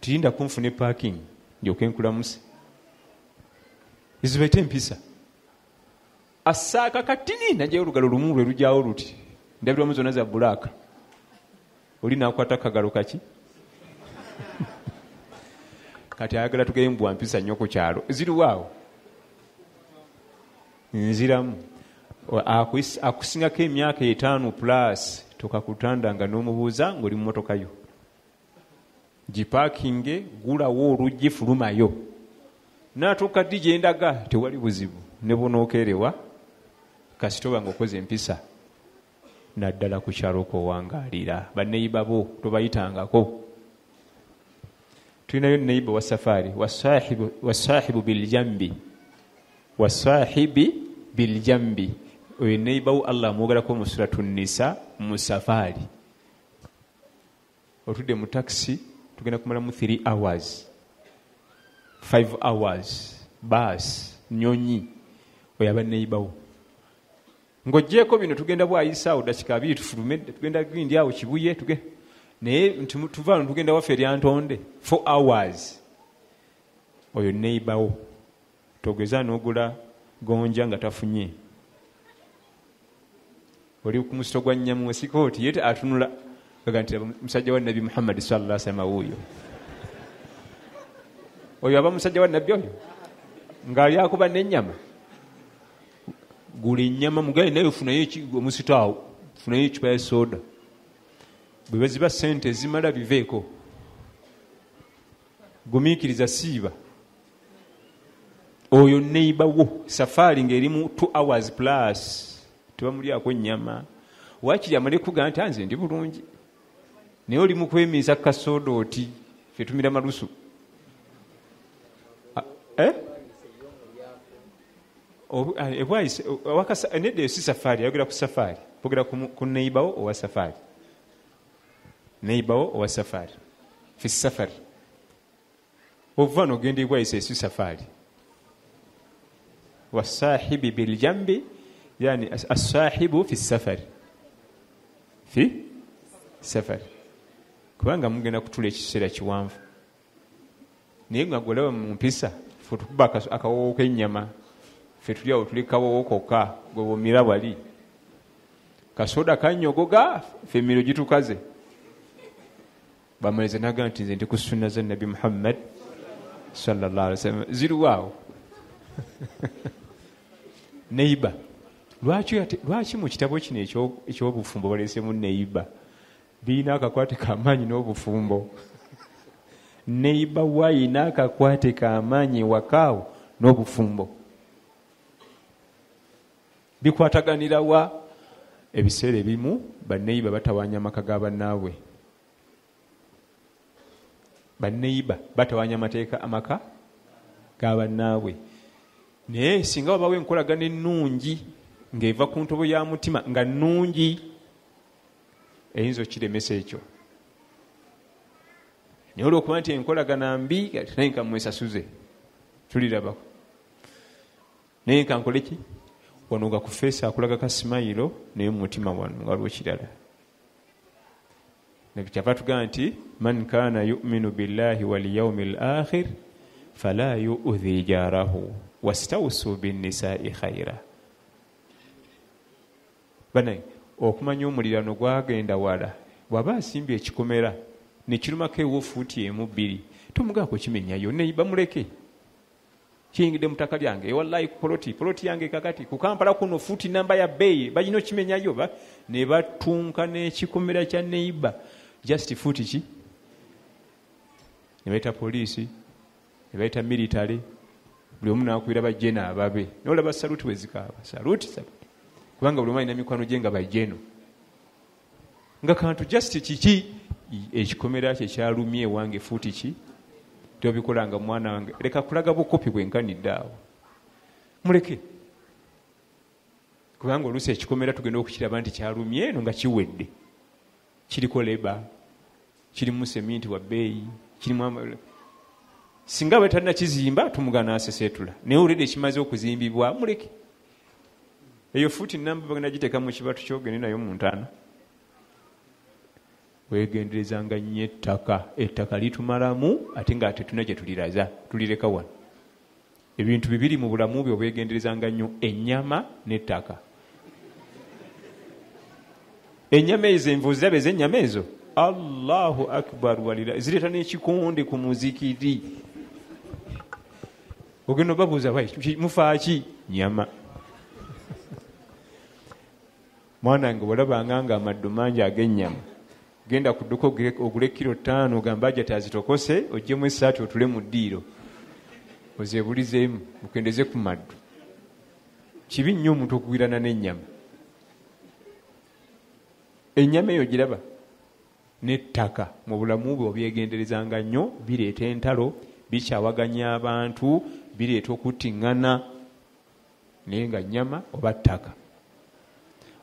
tirinda kunfune parking ndyoke nkulamuse. Ezibaite empisa. Asaaka katini najjayo olugalo lumu lwe lujjawo luti ndabirwamu zonna za bbulaaka. Oli n'akwata kagalo kaki? Kati ayagala tugeye mbwa mpisa nnyo ku kyalo. Ziriwaawo? Nziramu. Akusingako emyaka 5+ tokakutandanga n'omubuuza ng'oli mu mmotoka yo. Gipaakinge, gulawo oluggi, fulumayo. N'atuuka ddi gye ndaga tewali buzibu. Ne bonookeerewa kasita oba ng'okoze empisa naddala ku kyalo k'owangaalira. Banneyiba bo tobayitangako. Tulinayo neighbor wa safari, wasaahibu biljambi, wasaahibi biljambi. Oyo neighbor wo Allah amwogerako mu suratu Nisa mu safari. Otudde mu taxi tugenda kumalamu 3 hours 5 hours bus nyonyi, oyo aba neighbor wo. Ng'oggyeko bino tugenda bwayisaawo dakika 2 tufulume, tugenda gindi awo Kibuye naye tuva tugenda waffe eryantonde 4 hours. Oyo neighbor wo togeza n'ogula gonja nga tafunye. Oli ku musito gwa nnyamu sikooti yete atunula kaga nti musajja wa Nabi Muhammad sallallahu alaihi wasallam oyo aba musajja wa Nabi oyo ngali akuba n'ennyama. Gula ennyama mugaye naye funayo omusito awo, funayo ekipa ya soda. Bwe baziba ssente zimala biveeko. Gumiikiriza siiba. Oyo neighbor wo safari ng'erimu 2 hours plus tebamulyako ennyama. Waakiri amale kugamba nti nze ndi bulungi, naye oli mu kwemiisa kasoda oti ffe tumira malusu. Nedda si safari, ayogera ku safari, bogera ku neighbor wo owa safari. Neighbor wo owa safari fi safari ova n'ogenda ebwayisa esi safari. Wasaahibi biljambi, yani asaahibu fi safari, fi safari. Kubanga mugenda kutula ekiseera kiwanvu, naye nga golaba mu mpisa ffe tukuba akawowo k'ennyama, ffe tuli awo tuli kawowo kokka gwe bomira bwali kasoda kanyogoga ffe emiro gitukaze. Bamaliriza n'agamba nti nze ndi ku sunna za Nabi Muhammad sallallahu alaihi wasallam. Ziriwaawo? Neighbor. Lwaki mu kitabo kino eky'obufumbo baleesemu neighbor? Birina akakwate kamaanyi n'obufumbo. neiba waayina akakwate k'amaanyi wakaawo n'obufumbo bikwataganira wa? Ebiseera ebimu banneiba batawaanya amaka ga bannaabwe, banneiba batawaanya amateeka amaka ga bannaabwe. Naye singa wabawo enkolagana ennungi ng'eva ku ntobo ya mutima nga nnungi, eyinza okiremesa ekyo. Naye olwokuba nti enkolagana mbi, naye nka mwesasuze tulirabako, naye nka nkole ki wano nga ku feesi akulaga ka simayiro naye mu mutima wano nga waliwo kirala. Nekyava tugamba nti man kaana yuminu billahi walyaumi lakhir fala yuudhi jarahu wastawsu binnisai khaira. Banaye okumanya omulirano gwagenda wala, bw'aba asimbye ekikomera nekirumako ewo fuuti emu bbiri, tomugaako kimenyayo, neiba muleke kiyingidde mu ttaka lyange wallahi poloti yange kakati ku Kampala kuno fuuti namba ya bbeeyi bagina okimenyayo, ne batunka n'ekikomera kya neiba just fuuti ki, ne bayita poliisi, ne bayita military, buli omu n'akubira bajjeno ababe, n'olaba saluti we zikaaba, saluti kubanga buli omu alina mikwano gye nga bajjeno, nga kantu just kiki ekikomera kye kyalumye ewange fuuti ki, tobikolanga mwana wange, leka kulaga bukopi bwenkanidde awo, muleke. Kubanga oluusi ekikomera tugenda okukiraba nti kyalumye eno nga kiwedde, kiriko leba, kirimu seminti wa bbeeyi, kirimu singa bwe talina kizimba tumugana asesetula, naye olwedde ekimaze okuzimbibwa muleke. Eyo fuuti namba bagenda giteeka mu kibatu kyogende nayo mu ntaana. Wegenderezanga nnyo ettaka litumalamu ate nga tetuna gye tuliraza, tulireka wano. Ebintu bibiri mu bulamu bwe obwegenderezanga nnyo, ennyama n'ettaka. Ennyama ezo envu zirabe ez'ennyama ezo, Allahu akbar walira, zireeta n'ekikonde ku muzikiri. Ogenda obabuuza mufaaki? Nyama. Mwanange bw'olabanga nga amaddu mangi ag'ennyama, genda ku dduka ogule kilo 5 ogamba ajja azitokose, oggyemu essaati otule mu ddiiro ozeebulizeemu okendeze ku maddu. Kibi nnyo omuntu okugwirana n'ennyama. Ennyama eyo giraba n'ettaka mu bulamu bwe obyegenderezanga nnyo, bireeta entalo, bikyawaganya abantu, bireeta okuttiŋŋana, naye nga nnyama oba ttaka.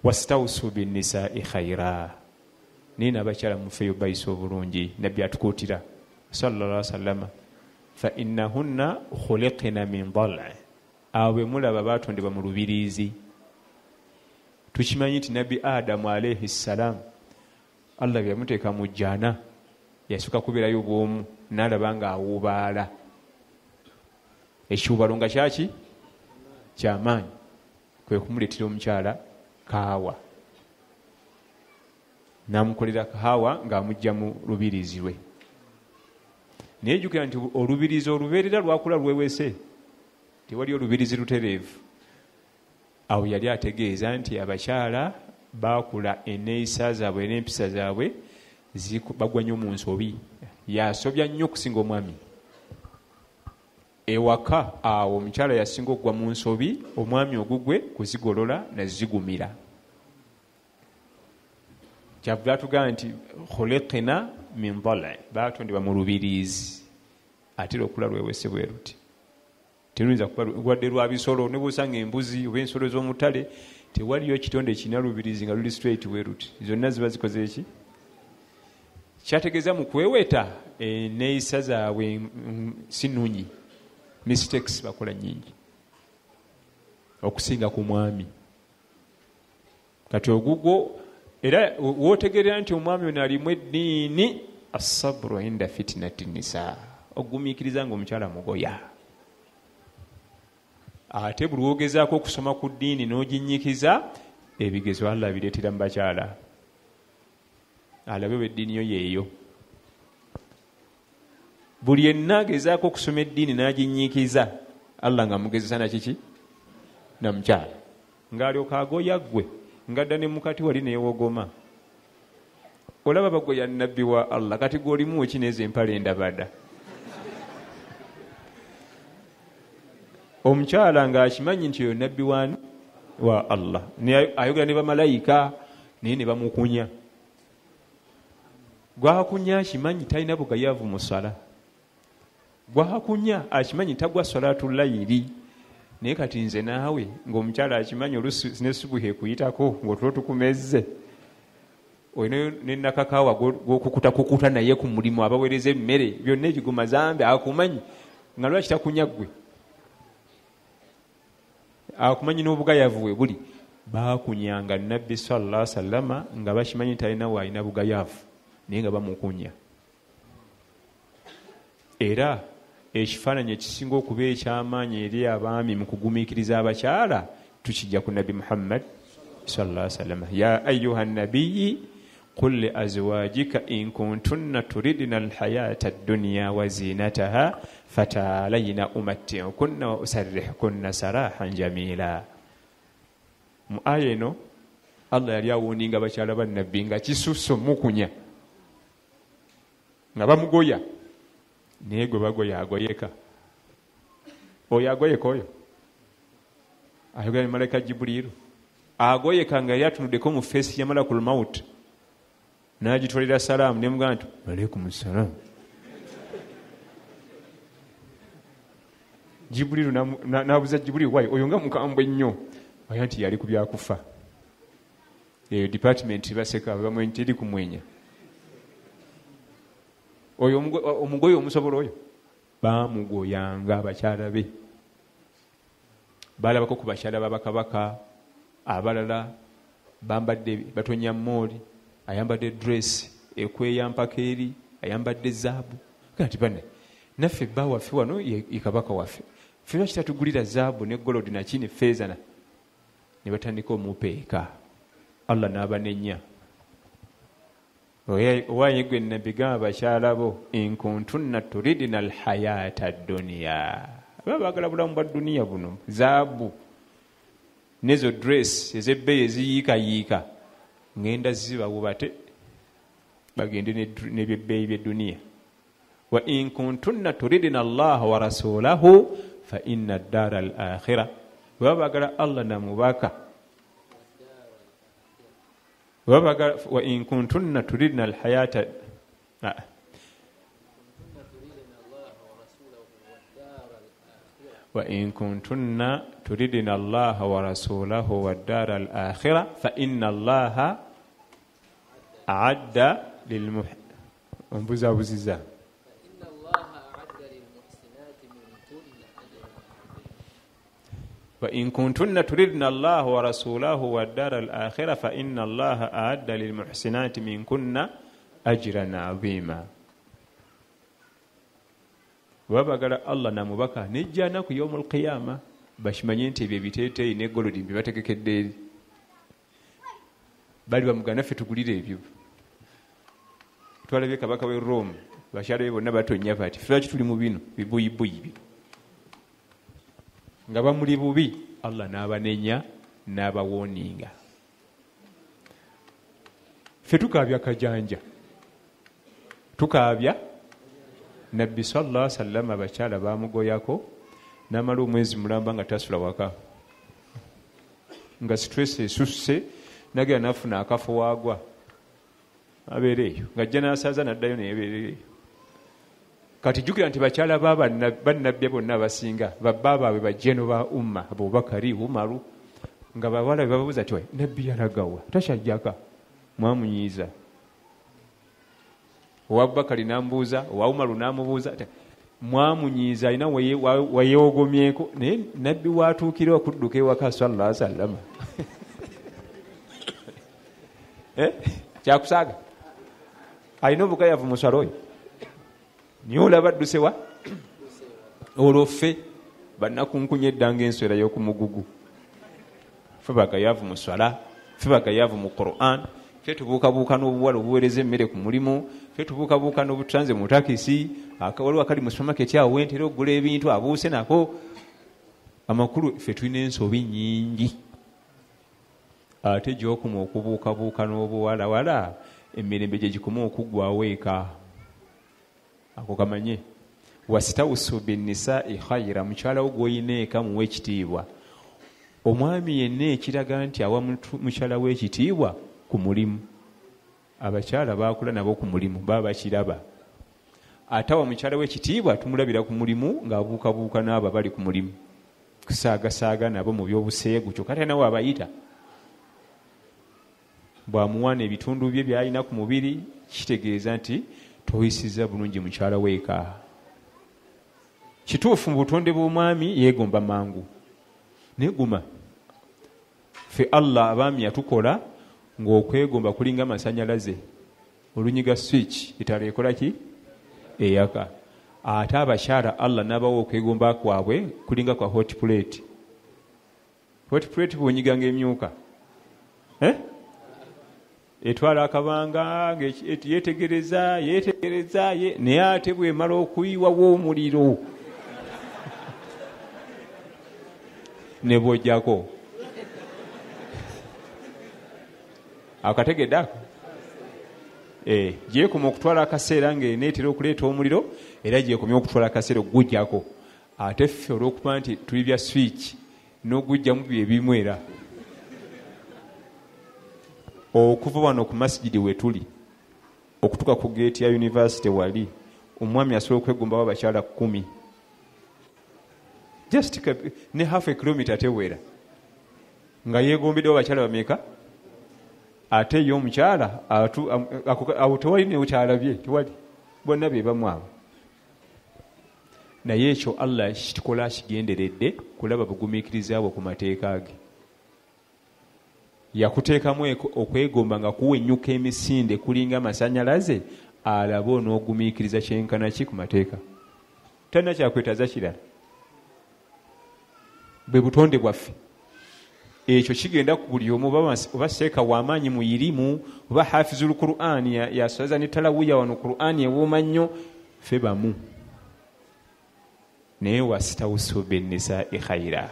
Wastawsu binnisai khaira. Naye n'abakyala mufeeyo bayisa obulungi, nabbi atukuutira sallallahu alaihi wasallam, fa innahunna khuliqna min dal'. Abo bwe mulaba baatondebwa mu lubiriizi. Tukimanyi nti nabbi Adamu alaihi ssalam Allah bwe yamuteeka mu jjaana yasooka kubeerayo bw'omu, n'alaba nga awubaala. Ekiwubalo nga kyaki kyamaanyi, kwe kumuleetera omukyala kaawa, n'amukolera kahawa ng'amugja mu lubiriizi lwe. Naye jjukira nti olubiriizi olubeerera lwakula lwewese, tewali olubiriizi lutereevu. Awo yali ategeeza nti abakyala baakula enneeyisa zaabwe n'empisa zaabwe bagwa nnyo mu nsobi. Yasobya nnyo okusinga omwami. Ewaka awo omukyala yasinga okugwa mu nsobi, omwami ogugwe kuzigolola nazigumira. Kyavuga atugamba nti khuliqna min dal', baatondebwa mu lubiriizi. Ate okula lwewese bwe ruti, teruyinza kuba lwadde lwa bisolo. Ne bw'osanga embuzi oba ensolo z'omutale, tewaliyo ekitonde kirina lubiriizi nga luli straight bwe ruti, zonna ziba zikoze eki. Kyategeeza mu kweweeta enneeyisa zaabwe si nnungi, mistakes bakola nnyingi okusinga ku mwami. Kati ogugwo era wootegerera nti omwami ono alimu eddiini, assabru inda fitinati nisa, ogumiikiriza nga omukyala mugoya. Ate buli wogezaako okusoma ku ddiini n'oginyikiza, ebigezo Allah bireetera mu bakyala. Alabe eddiini yo yeeyo. Buli yenna agezaako okusoma eddiini n'aginyikiza, Allah nga mugezesa na kiki na mukyala, ng'alyoka agoya ggwe ngadda ne mukati wali neewogoma. Olaba bagoya nnabbi wa Allah, kati gw'olimu ekineeza empale endabada. omukyala ng'akimanyi nti oyo nabbi wani wa Allah ayogera ne bamalayika naye ne bamukunya gwakunya akimanyi talina bugayavu mu sala gwakunya akimanyi tagwa salatu layiri naye kati nze naawe ng'omukyala akimanyi olusi ne subuhi ekuyitako ng'otulo tukumezze oyina nenakakaawa gwokukutakukuta naye ku mulimu abaweereza emmere byonna ebiguma zambi akumanyi nga lwaki takunya ggwe akumanyi n'obugayavu we buli bakunyanga nabbi sallallahu alaihi wasallama nga bakimanyi talina waalina bugayavu naye nga bamukunya era ekifaananyi ekisinga okuba ekyamaanyi eri abaami mu kugumiikiriza abakyala tukijja ku nabbi Muhammad sallallahu alaihi wasallama ya ayuha nabiyyi qul li azwajika in kuntunna turidna alhayata ad-dunya wa zinataha fataalayna umatti'ukunna wa usarrihkunna sarahan jamila. Mu aya eno Allah yali awuninga bakyala ba nabbi nga kisusso mukunya nga bamugoya naye gwe bagoya agoyeka oyo agoyeka oyo ayogera ne malaika Jibuliru agoyeka nga yali atunuddeko mu feesi ya malakul maut n'agitwalira salaamu ne mugamba nti alaikum salaam. Jibuliru n'abuuza Jibuliru wayi oyo nga mukambwe nnyo aya nti yali ku byakufa eyo department baseka bamwe nti eri kumwenya oyo omugoye omusobola oyo bamugoyanga abakyala be balabako ku bakyala babakabaka abalala bambadde batonya mooli ayambadde dress ekweyampaka eri ayambadde zaabu kati bane naffe bba waffe wano ye kabaka waffe ffe lwaki tatugulira zaabu ne golodi nakini feezana ne batandika omupeeka Allah n'abanenya owaye gwe nabigamba bakyala bo in kuntunna turidina alhayata ad-dunya baagala bulamu bwa duniya buno zaabu nezo dress ezebbeeyi eziyiikayiika ngenda zibawubate bagende n'ebyebbeeyi by'edduniya wa in kuntunna turidina allaha wa rasulahu fa inna ad-dara al-akhira baba bagala Allah namubaka baba bagala wa in kuntunna turidina al-hayata wa in kuntunna turidina allaha wa rasulahu wad-dara al-akhira fa inna allaha a'adda lilmuhsinin وإن كنتن تردن الله ورسوله والدار الآخرة فإن الله أعد للمحسنات منكن أجرا عظيما. wabagala Allah namubaka nejjana ku yawmul qiyama bashimanye nti ebyo biteeteeyi ne golodi bibategekedde eri bali bamugana ffe tugulire ebyo twalabye kabaka w'e Rome bakyala be bonna batonnya bati ffe lwaki tuli mu bino bibuyibuyi bino nga bamuli bubi Allah n'abanenya n'abawooninga ffe tukaabya kajanja tukaabya nabbi sallallahu alaihi wasallam abakyala bamugoyako n'amala omwezi mulamba nga tasula waka nga stress esusse nagera nafuna akafo waagwa abeereeyo ng'ajja n'asaza n'addayo neyebeereeyo kati jjukira nti bakyala bannabbi bonna abasinga babba baabwe bajjeno ba umma Abubakari Umaru nga bawala be babuuza ti nabbi yalagawa takyajjaka mwamunyiiza owa Abubakari n'amubuuza owa Umaru n'amubuuza mwamunyiiza alina wayeogomyeko naye nabbi waatuukire okudduka ewaka sallallahu alaihi wasallam kyakusaaga alina obugayavu musalo oyo niyo olaba addusewa olwo ffe bannakunkunya eddanga enswera y'okumugugu ffe bagayavu mu swala ffe bagayavu mu Qur'an ffe tubuukabuuka n'obuwala obuweereza emmere ku mulimu ffe tubuukabuuka n'obutusanze mu takisi waliwo akali mu supamaketi awo wentera okugula ebintu abuuse nako amakulu ffe tulina ensobi nnyingi ate gy'okuma okubuukabuuka n'obuwalawala emirembe gye gikoma okuggwawo eka ako kamanye wastawusu binnisaai khayra, mukyala wo gw'olina eka muwe ekitiibwa. Omwami yenna ekiraga nti awa mukyala we ekitiibwa ku mulimu. Abakyala baakula nabo ku mulimu baba bakiraba. Atawa mukyala we ekitiibwa tumulabira ku mulimu ng'abuukabuuka n'abo bali ku mulimu, kusaagasaaga nabo mu by'obuseegu, kyokka ate nawe abayita. Bw'amuwaana ebitundu bye by'alina ku mubiri, kitegeeza nti toyisiza bulungi mukyala we eka. Kituufu mu butonde bw'omwami yeegomba mangu, neguma ffe Allah abaami yatukola ng'okwegomba kulinga amasanyalaze, olunyiga switch etala ekola ki? Eyaka. Ate abakyala Allah n'abawa okwegomba kwabwe kulinga kwa hot plate. Hot plate bw'onyiga ng'emyuka etwala akabanga yetegereza naye ate bw'emala okuyiwawo omuliro ne bw'ojjako akategedde ako. Gyekoma okutwala akaseera ng'eneetera okuleeta omuliro, era gyekomye okutwala akaseera okugujjako. Ate ffe olw'okuba nti tuli bya switch n'ogujjamu byebimu. Era okuva wano ku masijidi we tuli okutuka ku geeti ya university wali, omwami asobola okwegombawo abakyala 10, just ne half a kilometer tewera, nga yeegombeddewo abakyala bameka. Ate ye omukyala awo tewali nekyalabye, tewali, bonna be bamu abo. Naye ekyo Allah kitukola akigenderedde kulaba bugumiikiriza bwo ku mateeka ge. Yakuteekamu okwegomba nga kuwennyuka emisinde kulinga amasanyalaze, alabe onoogumiikiriza kyenkana ki ku mateeka. Talina kyakwetaaza kirala. Bwe butonde bwaffe. Ekyo kigenda ku buli omu, oba seeka w'amaanyi mu irimu, oba hafizul Qur'an yasoza ne talawiya wano Qur'an ewooma nnyo, ffe bamu. Naye wastawusu binnisaai khayra.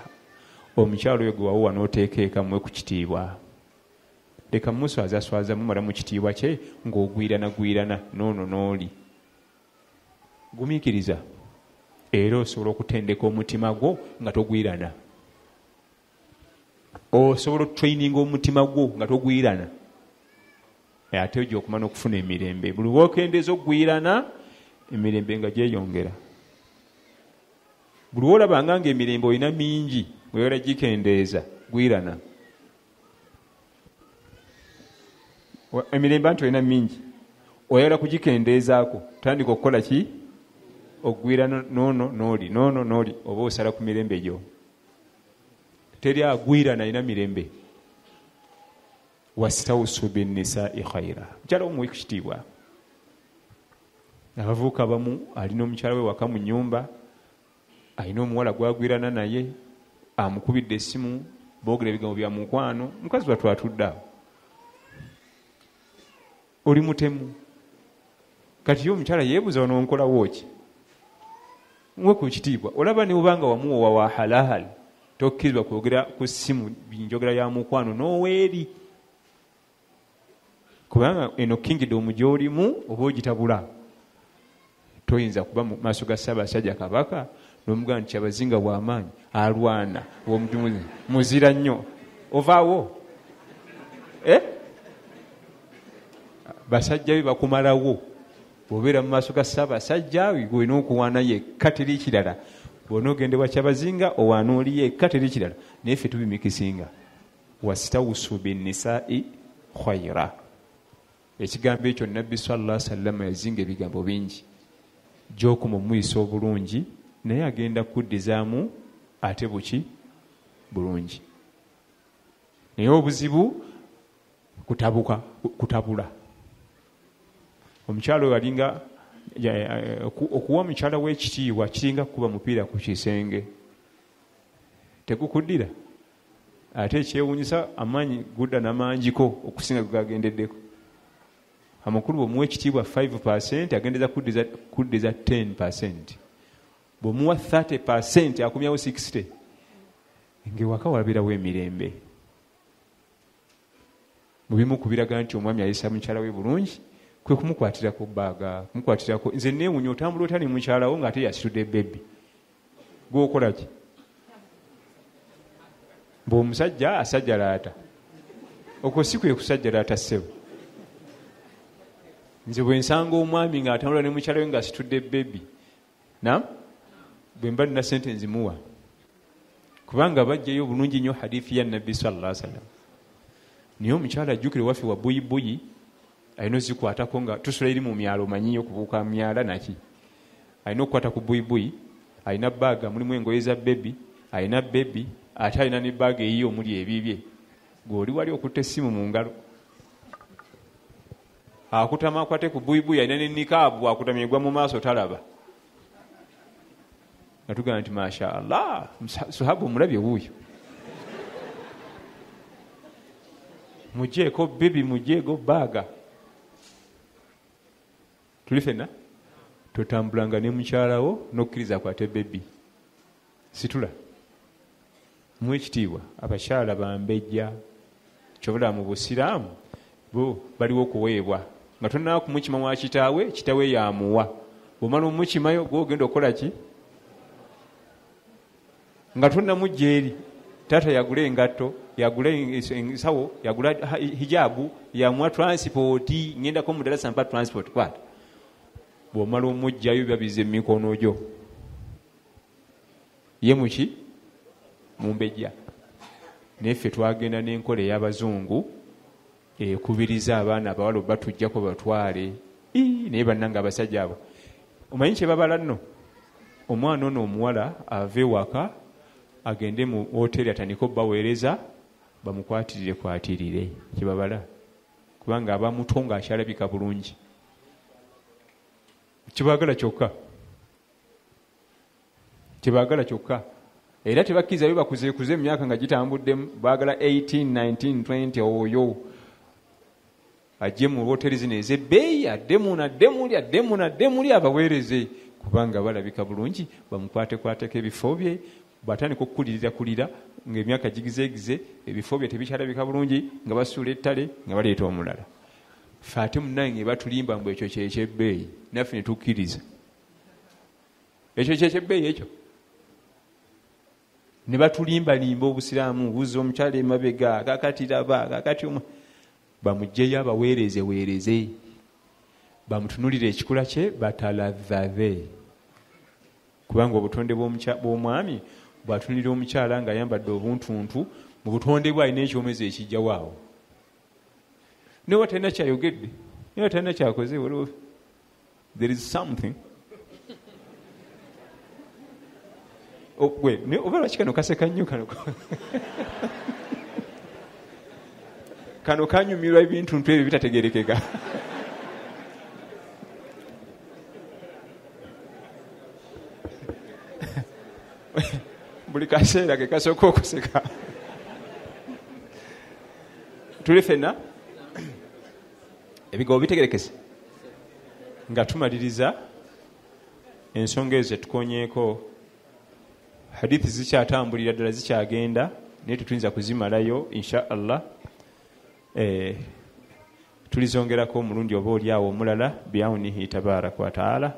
Omukyalo oyo gwe wawa n'oteeka eka muwe ku kitiibwa. Leka muswazaswaza mumala mu kitiibwa kye ng'ogwirana noono n'oli. Gumiikiriza. Era osobola okutendeka omutima gwo nga togwirana. Osobola okutraininga omutima gwo nga togwirana. Ate ojja okumana okufuna emirembe. Buli lw'okendeeza okugwirana, emirembe nga gyeyongera. Buli lw'olabanga ng'emirembe olina mingi, weera gikendeeza, gwirana. Emirembe anti olina mingi, oyagala kugikendeezaako, tandika okukola ki? Okugwirana noono n'oli, oba osala ku mirembe gyo. Teri agwirana alina mirembe. Wastawusu binnisaai khayra. Mukyala omuwe ku kitiibwa. Abavubuka abamu alina omukyala we waka mu nnyumba, alina omuwala gwagwirana naye, amukubidde essimu, boogera ebigambo bya mukwano, mukazi wattu atudde awo. Oli mutemu. Kati ye omukyala yeebuza onoonkolawo ki? Muwe ku kitiibwa. Olaba ne bw'obanga wamuwa wa halahali, tokkirizibwa kwogera ku ssimu njogera ya mukwano n'oweeri. Kubanga eno kingdom gy'olimu oba ogitabula. Toyinza kuba mu maaso ga Ssaabasajja Kabaka n'omugamba nti abazinga bw'amaanyi alwana muzira nnyo. Ovaawo? Basajja be bakumalawo. Bw'obeera mu maaso ga Ssaabasajja olina okuwaana yekka, teri kirala. Bw'ona ogende wa Kyabazinga owaana oli yekka, teri kirala. Naye ffe tubimikisinga. Wastawusu binnisaai khayra. Ekigambo ekyo Nabbi sallallahu alaihi wasallam yazinga ebigambo bingi. Gy'okuma omuyisa obulungi, naye agenda kuddizaamu ate buki bulungi. Naye obuzibu kutabula. Omukyalo oyo alinga okuwa mukyala w'ekitiibwa kiringa kuba mupiira ku kisenge. Tekukuddira. Ate ekyewuunyisa amaanyi gudda n'amaangiko okusinga gagendeddeko. Amakulu bw'omuwa ekitiibwa 5% agendeza kuddiza 10%. Bw'omuwa 30% akumyawo 60%. Ng'ewaka walabirawo emirembe. Mu bimu ku biraga nti omwami ayisa mukyala we bulungi, kwe kumukwatirako baaga kumukwatirako nze neewunya otambula otya ne mukyalawo ng'ate yasitudde bebi gwokola ki bw'omusajja asajjalaata okwo si kwe kusajjalaata ssebo nze bwe nsanga omwami ng'atambula ne mukyalawe ng'asitudde bebi bwe mba nina sente nzimuwa kubanga bajjayo bulungi nnyo hadithi ya nabbi sallallahu alaihi wasallam niye omukyala ajjukire waffe wa buyibuyi alina ozikwatako nga tusula eri mu myalo manyiyo okubuuka myala naki alina okukwata ku buyibuyi alina baaga mulimu engoye za bebi alina bebi ate alina ne baaga eyiyo omuli ebibye gweoli wali okutta essimu mu ngalo akutama akwate ku buyibuyi alina ne nikaabu akutamye egwa mu maaso talaba nga tugamba nti masha allah sahabu omulabye wuuyo mujeeko bebi mujeego baaga tuli fenna totambulanga ne mukyalawo n'okkiriza akwate bebi situla mu ekitiibwa abakyala bambejja kyobula mu busiraamu bo baliwo okuweebwa nga tonnaba kumukima wa kitaawe kitaawe yamuwa bw'omala omukimayo gwogenda okukola ki nga tonnamujja eri taata yagula engatto yagula ensawo yagula hijabu yamuwa transipooti ngendako mudalasa mpa transport kwata bw'omala omujjayo babiza emikono gyo ye muki mumbejja naye ffe twagenda n'enkola ey'abazungu ekubiriza abaana abawala batujjako batwale naye bannanga abasajja abo omanyi kye babala nno omwana ono omuwala ava ewaka agende mu hoteri atandika obbaweereza bamukwatirire kyebabala kubanga abamuto nga akyalabika bulungi kyebaagala kyokka era tebakkiriza byo bakuzeekuze emyaka nga gitambuddemu baagala 18 19 20 oyo ajje mu hoteri zino ez'ebbeeyi addemuli abaweereze kubanga balabika bulungi bamukwatekwateko ebifo bye batandika okukulira ng'emyaka gigizeegize ebifo bye tebikyalabika bulungi nga basuula ettale nga baleeta omulala fe ate munnange batulimba mbu ekyo kyekyebbeeyi naffe ne tukkiriza ekyo kyekyebbeeyi ekyo ne batulimbalimba obusiraamu buza omukyala emabega kakatiraba kakati bamugjeyo abaweereze bamutunulira ekikula kye bataladhave kubanga obutonde bw'omwami bwatunulira omukyala ng'ayambadde obuntuntu mu butonde bwe alina ekyomezi ekijjawo awo naye watalina kyayogedde naye watalina kyakoze waliwo there is something oba lwaki kano kaseka nnyo kano kanyumirwa ebintuntu ebyo bitategerekeka buli kaseera ke kasooka okuseka tuli fenna ebigabo bitegerekese nga tumaliriza ensonga ezo zetukonyeeko hadithi zikyatambulira ddala zikyagenda naye tetuyinza kuzimalayo insha allah tulizongerako omulundi oba oliawo omulala biaunihi tabaraka wataala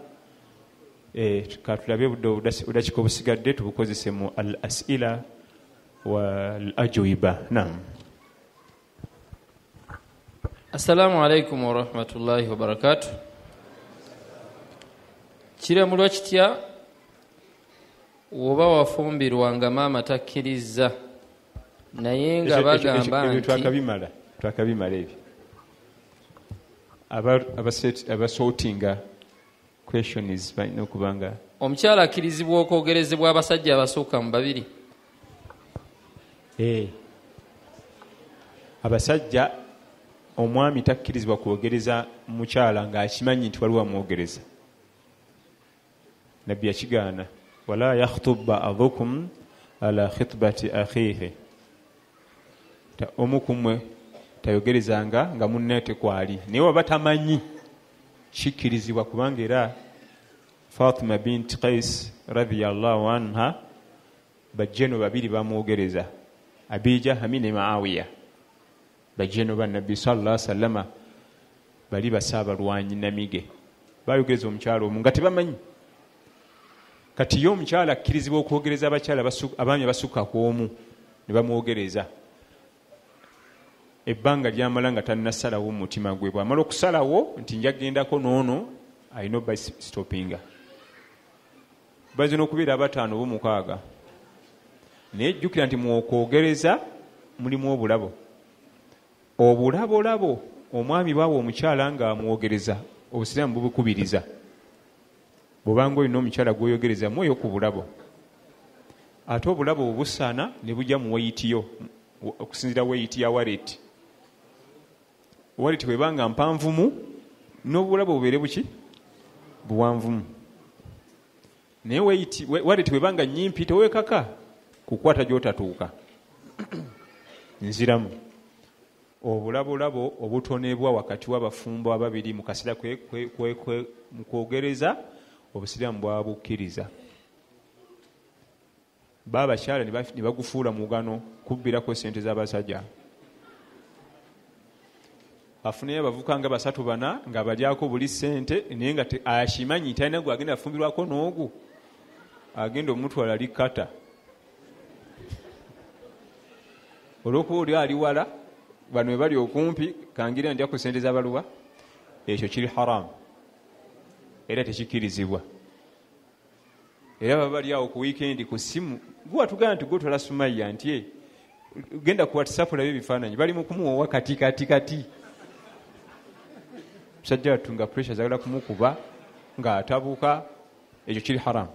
katulabe obudakika obusigadde tubukozese mu al asila wal ajwiba. Naam. Assalamu alaikum wa rahmatullahi wa barakatuh. Kiramulwa kitya oba wafumbirwanga maama takkiriza naye nga bagamba nti twakabimala ebyo abasortinga questions balina okubanga omukyala akkirizibwa okwogerezebwa abasajja abasooka mu babiri. Abasajja omwami takkirizibwa kwogereza mukyala ng'akimanyi nti waliwo amwogereza. Nabbi yakigaana wala yakhtub ba'dukum ala khitbati akhihi, omu kumwe tayogerezanga nga munne tekwali, naye waba tamanyi kikkirizibwa kubanga era Fatima binti Qais radhiyallahu anha bajjeno babiri bamwogereza, Abi Jahmi ne Muawiya, bajjeno ba Nabbi sallallahu alaihi wasallam. bali basaabalwanyi namige bayogeza omukyalo omu nga tebamanyi kati ye omukyala akkirizibwa okwogereza abakyala abaami abasukka ku omu ne bamwogereza ebbanga lyamala nga tannasalawo mu mutima gwe bw'amala okusalawo nti njagendako noono alina obba stopinga bazina okubeera abataano b'omukaaga naye jjukira nti mwokwogereza mulimu obulabo obulabolabo omwami bwawe omukyala nga amwogereza obusiraamu bubukubiriza bw'obanga olina omukyala gwoyogereza mwoyo ku bulabo ate obulabo bubusaana ne bujja mu weyitiyo okusinzira weyiti ya waleti waleti bwebanga mpanvumu n'obulabo bubeere buki buwanvumu naye waleti bwebanga nyimpi tewekaka kukwata gyotatuuka nziramu obulabolabo obutonebwa wakati w'abafumbo ababiri mu kaseera mu kwogereza obusiraamu bwabukkiriza baabakyala ne bagufuula mugano kubbirako sente z'abasajja afunayo abavuka nga 3-4 nga balyako buli sente naye nga akimanyi talina gwe agenda afumbirwako n'ogu agenda omutwala likata olwokuba oli ali wala bano we bali okumpi kangira ndya ku sente z'abaluwa ekyo kiri haramu era tekikkirizibwa era baba bali awo ku wiikendi ku simu gwe watugamba nti gwotwala Sumaya nti genda ku WhatsApp labe ebifaananyi bali mu kumuwowa kati musajja wattu nga pressure zagala kumukuba ng'atabuka ekyo kiri haramu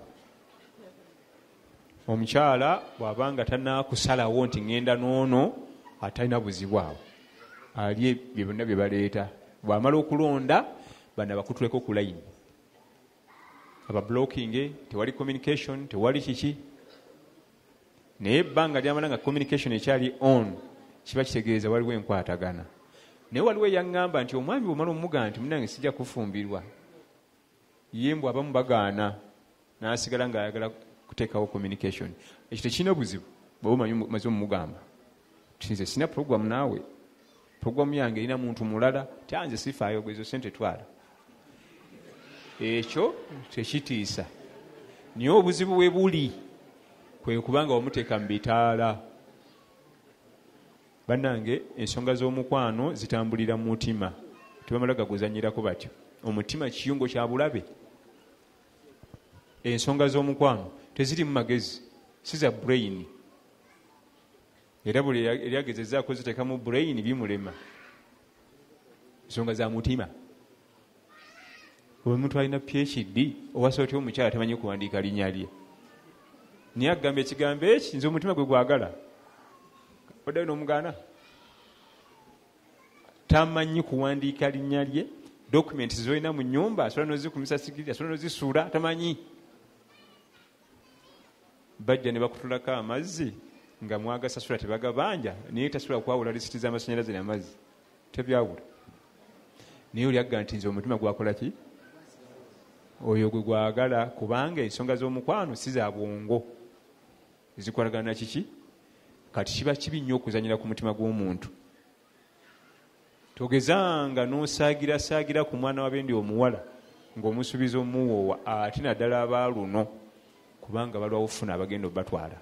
omukyala bw'abanga tannakusalawo nti ngenda noono atalina buzibu awo ali bye byonna bye baleeta bw'amala okulonda bana bakutuleko ku layini abablocking tewali communication tewali kiki naye ebbanga lyamala nga communication ekyali on kiba kitegeeza waliwo enkwatagana naye waliwo eyaŋŋamba nti omwami bw'omala omugamba nti munange sijja kufumbirwa ye mbw abamu bagaana n'asigala ng'ayagala kuteekawo communication ekyo tekirina buzibu bw'oba omaze omumugamba nze sina programu naawe programu yange erina muntu mulala tyanze sifaayo gwezo sente twala ekyo tekitiisa naye obuzibu we buli kwe kubanga wamuteeka mu bitaala bannange ensonga z'omukwano zitambulira mu mutima tebamala gaguzanyirako batyo omutima kiyungo kya bulabe ensonga z'omukwano teziri mu magezi si za brain era buli eryagezezaako ziteeka mu brain bimulema ensonga za mutima omuntu alina PhD owasa otya omukyala tamanyi kuwandiika linnya lye naye agamba ekigambo eki nze omutima gwe gwagala oddayo n'omugaana tamanyi kuwandiika linnya lye dokumenti zolina mu nnyumba asobola nozikumisa sigiri asobola nozisuula tamanyi bajja ne bakutulako amazzi nga mwagasasula tebagabanja naye tasobola kwawula lisiti z'amasannyalaze n'amazzi tebyawula naye oli agga nti nze omutima gwakola ki oyo gwe gwagala kubanga ensonga z'omukwano si za bwongo zikolagana kiki kati kiba kibi nnyo okuzanyira ku mutima gw'omuntu togezanga n'osaagira ku mwana wabendi omuwala ng'omusuubiza omuwoowa ate naddala abaaluno kubanga balwawo ofuna abagenda obatwala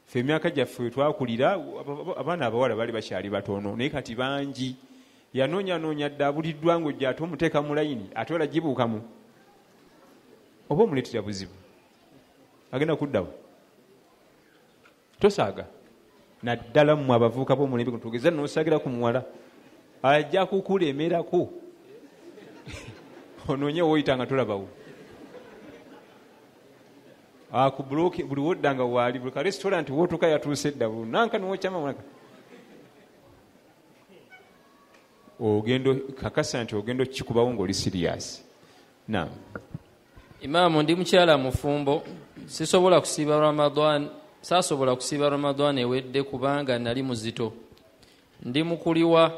ffe emyaka gyaffe twakulira abaana abawala bali bakyali batono naye kati bangi yanoonya dda abuliddwa ng'ojja ate omuteeka mu layini ate olagibuukamu oba omuleetera buzibu agenda kuddawo tosaaga naddala mmwe abavubuka b'omulembe tugeza n'osaagira ku muwala ajja kukulemerako onoonye wooyita nga tolabawo akubuloke buli woddanga waali buli karestaurant wootuka yatuuse dda nanka niwokyama ogendo kakasa nti ogendo kikubawo ng'oli sirias naam imaamu ndi mukyala mufumbo saasobola kusiiba ramadan ewedde kubanga nali muzito ndi mukuliwa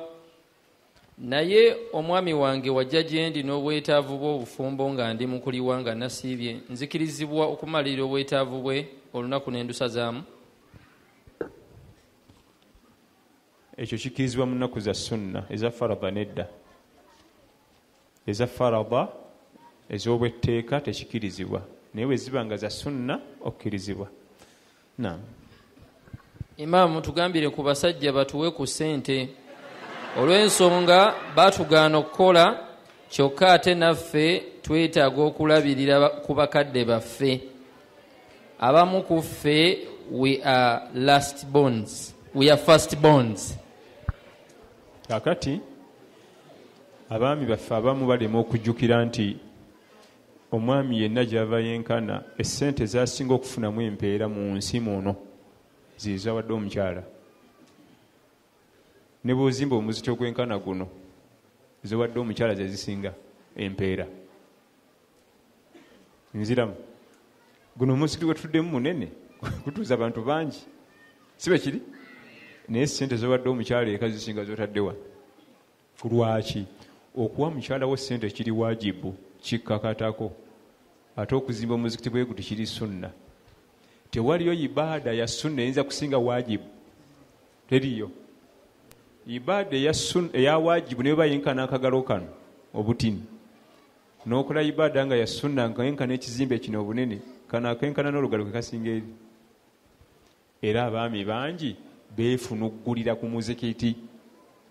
naye omwami wange wajja gye ndi n'obwetaavu bw'obufumbo nga ndi mukuliwa nga nasiibye nzikirizibwa okumalirira obwetaavu bwe olunaku n'endusa zaamu ekyo kikkirizibwa mu nnaku za sunna eza farada nedda eza farada ez'obwetteeka tekikirizibwa naye bwe ziba nga za sunna okkirizibwa. Naam. Imaamu tugambire ku basajja batuwe ku ssente olw'ensonga batugaana okukola kyokka ate naffe twetaaga okulabirira ku bakadde baffe. Abamu ku ffe we are first bonds. Kakati abaami baffe abamu balema okujjukira nti omwami yenna gy'ava yenkana essente zasinga okufunamu empeera mu nsi muno zizawadde omukyala. Ne bw'ozimba omuzikiti ogw'enkana guno ziwadde omukyala ze zisinga empeera. Nziramu guno omuzikiti gwe tuddemu munene gutuuza abantu bangi si bwe kiri, naye ssente zowadde omukyala eka zisinga zotaddewa. Lwaki? Okuwa mukyala wo ssente kiri wajibu, kikkakatako, ate okuzimba omuzikiti bwe guti kiri sunna. Tewaliyo ibaada ya sunna eyinza kusinga wajibu, teriyo. Ibaada eya wajibu ne bwe yenkana akagalo kano obutini, n'okola ibaada nga ya sunna nga yenkana ekizimbe kino obunene, kana akenkana n'olugalo kwe kasinga eri. Era abaami bangi beefunuggulira ku muzikiti,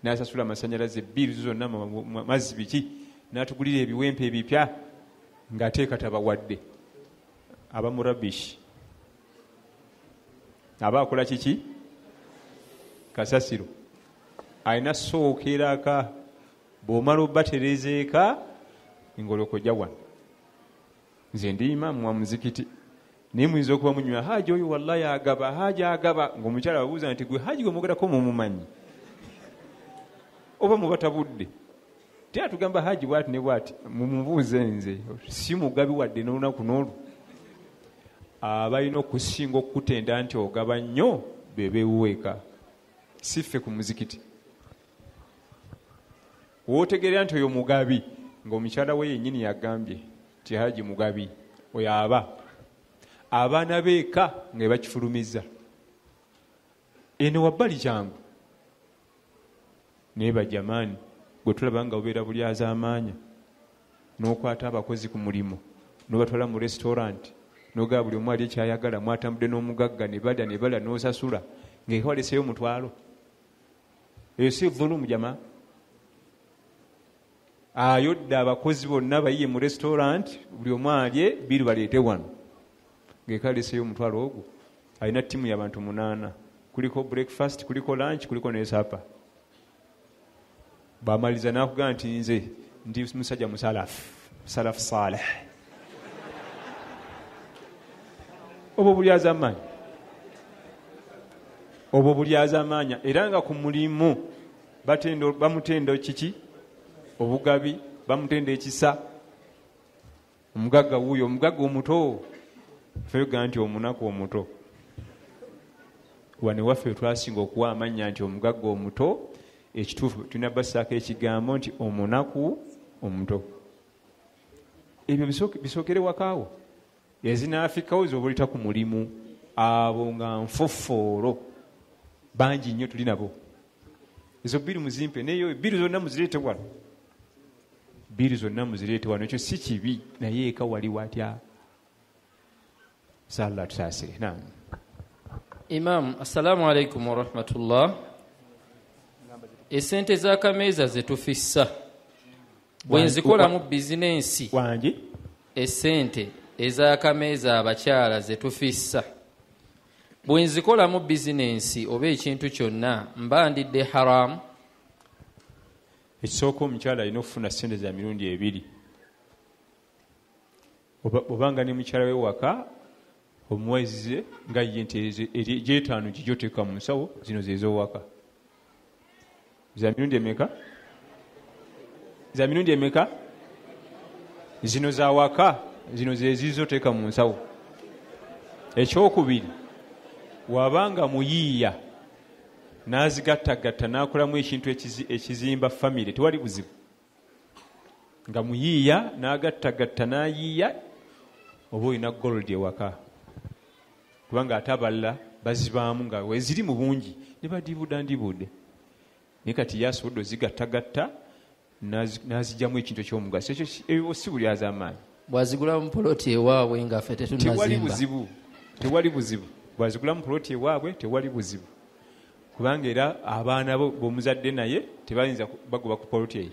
n'asasula amasanyalaze biiri zonna, mazzi biki, n'atugulira ebiwempe ebipya ng'ateeka tabawadde. Aba murabishi, aba akola kiki? Kasasiro. Alina sookera aka, bw'omala obbatereeza eka ng'olokojja wano. Nze ndi imaamu wa muzikiti, naye muyinza okuba munywa haji oyo wallahi agaba, haji agaba, ng'omukyala babuuza nti gwe haji gwe mwogerako mumumanyi oba mubatabudde? Teatugamba haji bwati ne bwati, mumubuuze nze si mugabi wadde n'olunaku n'olwo. Abalina okusinga okutenda nti ogaba nnyo be beewuweeka, si ffe ku muzikiti. Wootegerera nti oyo mugabi ng'omukyala we yennyini yagambye ti haji mugabi, oyo aba abaana beeka nga bakifulumiza eno wabbali kyangu. Naye bajamaani gwe tulaba nga obeera bulyaza amaanya, n'okwata abakozi ku mulimu, n'obatwala mu restaurant, n'ogaba buli omu ali ekyayagala, mwatambudde n'omugagga ne balya n'osasula ng'eka waleseyo omutwalo. Eyo si dhulumu jamaa. Ayodde abakozi bonna bayiye mu restaurant, buli omu alye biru baleete wano ng'eka waleseyo omutwalo ogwo. Alina ttiimu y'abantu 8, kuliko breakfast, kuliko lunch, kuliko ne supper. Bamaliza n'akugamba nti nze ndi musajja musalafu salih. Obwo bulyaza amaanya. Era nga ku mulimu bamutenda kiki? Obugabi, bamutenda ekisa. Omugagga wuuyo, omugagga omuto, fega nti omunaku omuto. Wane waffe twasinga okuwa amannya nti omugagga omuto, ekituufu tulina bassaako ekigambo nti omunaku omuto. Ebyo bisookere wakaawo. Ezinaafikawo zoba olita ku mulimu, abo nga nfofoolo bangi nnyo tuli nabo. Ezo bbiri muzimpe, naye bbiri zonna muzireete wano. Bbiri zonna muzireete wano, ekyo si kibi, naye eka wali watya? Salla tusaasire. Naam. Imam, assalamu alaikum warahmatullah. Esente z'akameeza zetufissa bwe nzikolamu bizinensi wangi, esente ez'akameeza abakyala zetufissa bwe nzikolamu bizinensi oba ekintu kyonna mba ndidde haramu? Ekisooka omukyala alina okufuna ssente za mirundi 2. Obanga ne mukyala we waka omuwezize nga ye nti egy'etaano gigyoteeka mu nsawo, zino zez'owaka. Za mirundi emeka? Za mirundi emeka? Zino za waka, zino zezizoteeka mu nsawo. Ekyokubiri, wabanga muyiiya n'azigattagatta n'akolamu ekintu ekizimba famire, tewali buzibu. Nga muyiiya n'agattagatta n'ayiiya, oba olina gold ewaka. Kubanga ate abalala bazibaamu nga weziri mu bungi ne badibuuda ndibuude. Naye kati yasobodde ozigattagatta n'azigyamu ekintu ekyomugaso ekyo si buli az'amaanyi. bw'azigula mu poloti ewaabwe nga ffe tetunazimba. Tewali buzibu bw'azigula mu poloti ewaabwe tewali buzibu, kubanga era abaana bo b'omuzadde naye tebayinza bagoba ku poloti eyo.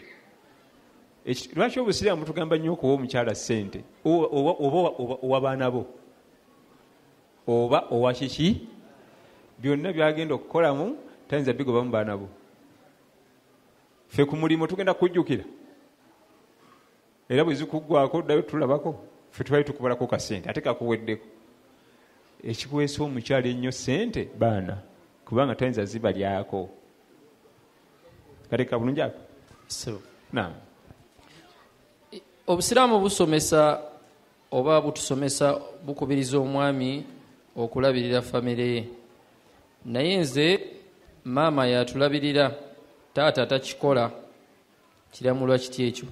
Lwaki obusiraamu tugamba nnyo okuwa omukyala ssente oba owabaana bo oba owa kiki, byonna byagenda okukolamu tayinza bigoba mu baana bo. Ffe ku mulimu tugenda kujjukira era bwe zikuggwako ddayo tulabako, ffe tubali tukubalako ka ssente ate kakuweddeko. Ekikuweesa omukyala ennyo ssente baana, kubanga tayinza zibalyako. Kaleka bulungi ako. Naam. Obusiraamu busomesa oba butusomesa bukubiriza omwami okulabirira famire ye, naye nze maama yatulabirira, taata takikola. Kiramulwa kiti ekyo?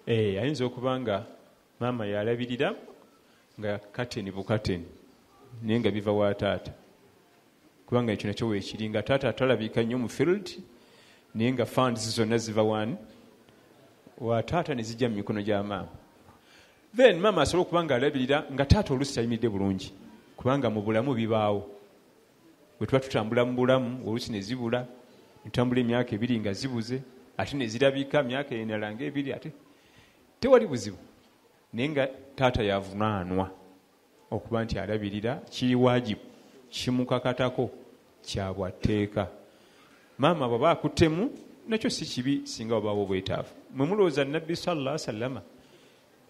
Ayinza okuba nga maama yalabirira nga kateni bukateni naye nga biva wa taata, kubanga ekyo nakyo weekiri nga taata atalabika nnyo mu field naye nga funds zonna ziva wani wa taata ne zijja mu mikono gya maama. Then maama asobola okuba nga alabirira nga taata oluusi tayimiridde bulungi, kubanga mu bulamu bibaawo. Bwe tuba tutambula mu bulamu oluusi ne zibula, ntambula emyaka 2 nga zibuze, ate ne zirabika myaka enala nga 2, ate tewali buzibu. Naye nga taata yavunaanwa okuba nti alabirira, kiri waajibu, kimukakatako, kya bwatteeka. Maama bw'aba akuttemu nakyo si kibi singa wabaawo obwetaavu. Mwe mulowooza Nabbi sallallahu alaihi wasallam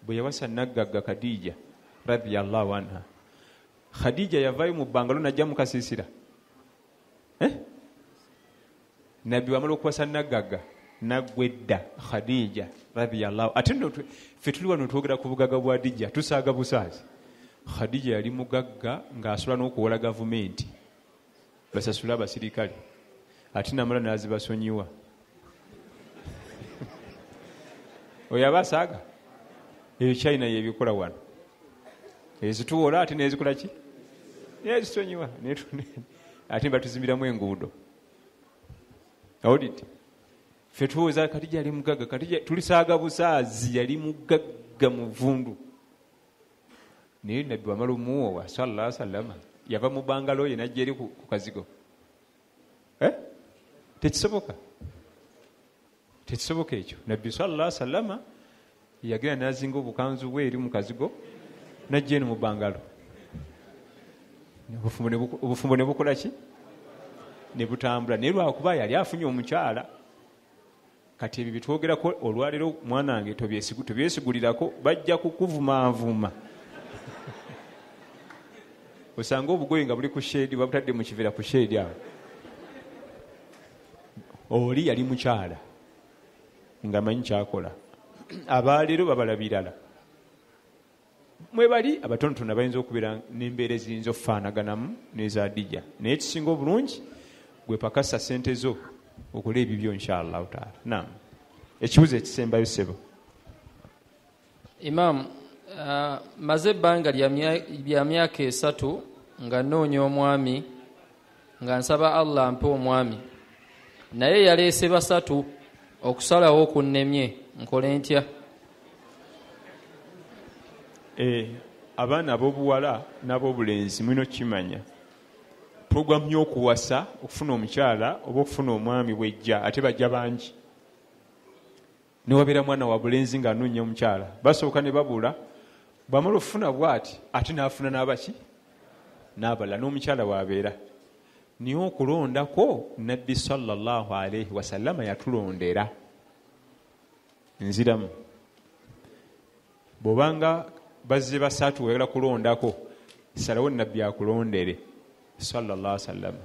bwe yawasa naggagga Khadija radhiyallahu anha, Khadija yavaayo mu bbangalo najja mu kasiisira. Nabbi wamala okuwasa naggagga naggwedda Khadija radhiyallahu. Ate nno ffe tuli wano twogera ku bugagga bwa Khadija tusaaga busaazi. Khadija yali mugagga ng'asobola n'okuwola gavumenti basasula abasirikale, ate namala n'azibasonyiwa. Oyo aba asaaga? Eyo China yebikola wano, ezituwola ate nezikola ki? Nezisonyiwa. Ate batuzimiramu enguudo. Awulidde? Ffe tuwooza Khadija yali mugagga. Khadija tulisaaga busaazi, yali mugagga muvundu. Naye Nabbi wamala omuwowa sallallahu alaihi wasallam yava mu bbangalo ye najja eri ku kazigo. Tekisoboka. Tekisoboka ekyo. Nabbi sallallahu alaihi wasallam yagenda n'azinga obukanzu bwe eri mu kazigo najja eno mu bbangalo. Obufumbo ne bukola ki? Ne butambula. Naye lwakuba yali afunye omukyala. Kati ebyo bitwogerako olwaleero mwanange tobyesigulirako, bajja kukuvumaavuma. Osanga obugoye nga buli ku shedi, babutadde mu kivera ku shedi awo. Oli yali mukyala nga manyi kyakola. Abaleero babala birala. Mwe bali abatonotono bayinza okubeera n'embeera eziyinza okufaanaganamu n'eza Khadija, naye ekisinga obulungi gwe pakasa ssente zo okola ebibyo inshallah taala. Naam. Ekibuzo ekisembayo ssebo. Imam, maze ebbanga lya myaka 3 nga nnoonya omwami nga nsaba Allah ampe omwami, naye yaleese 3 okusalawo okunnemye, nkole ntya? Abaana ab'obuwala n'ab'obulenzi mulina okukimanya, puroguramu y'okuwasa okufuna omukyala oba okufuna omwami bwejja ate bajja bangi. Newabeera mwana wa bulenzi ng'anoonya omukyala, basooka ne babula, bw'amala okufuna bw'ati ate n'afuna n'abaki? N'abala n'omukyala w'abeera. Naye okulondako Nabbi sallallahu alaihi wasallama yatulondera. Nziramu bw'obanga bazze 3 wayagala kulondako, salawo Nabbi akulondere sallallahu alaihi wasallam.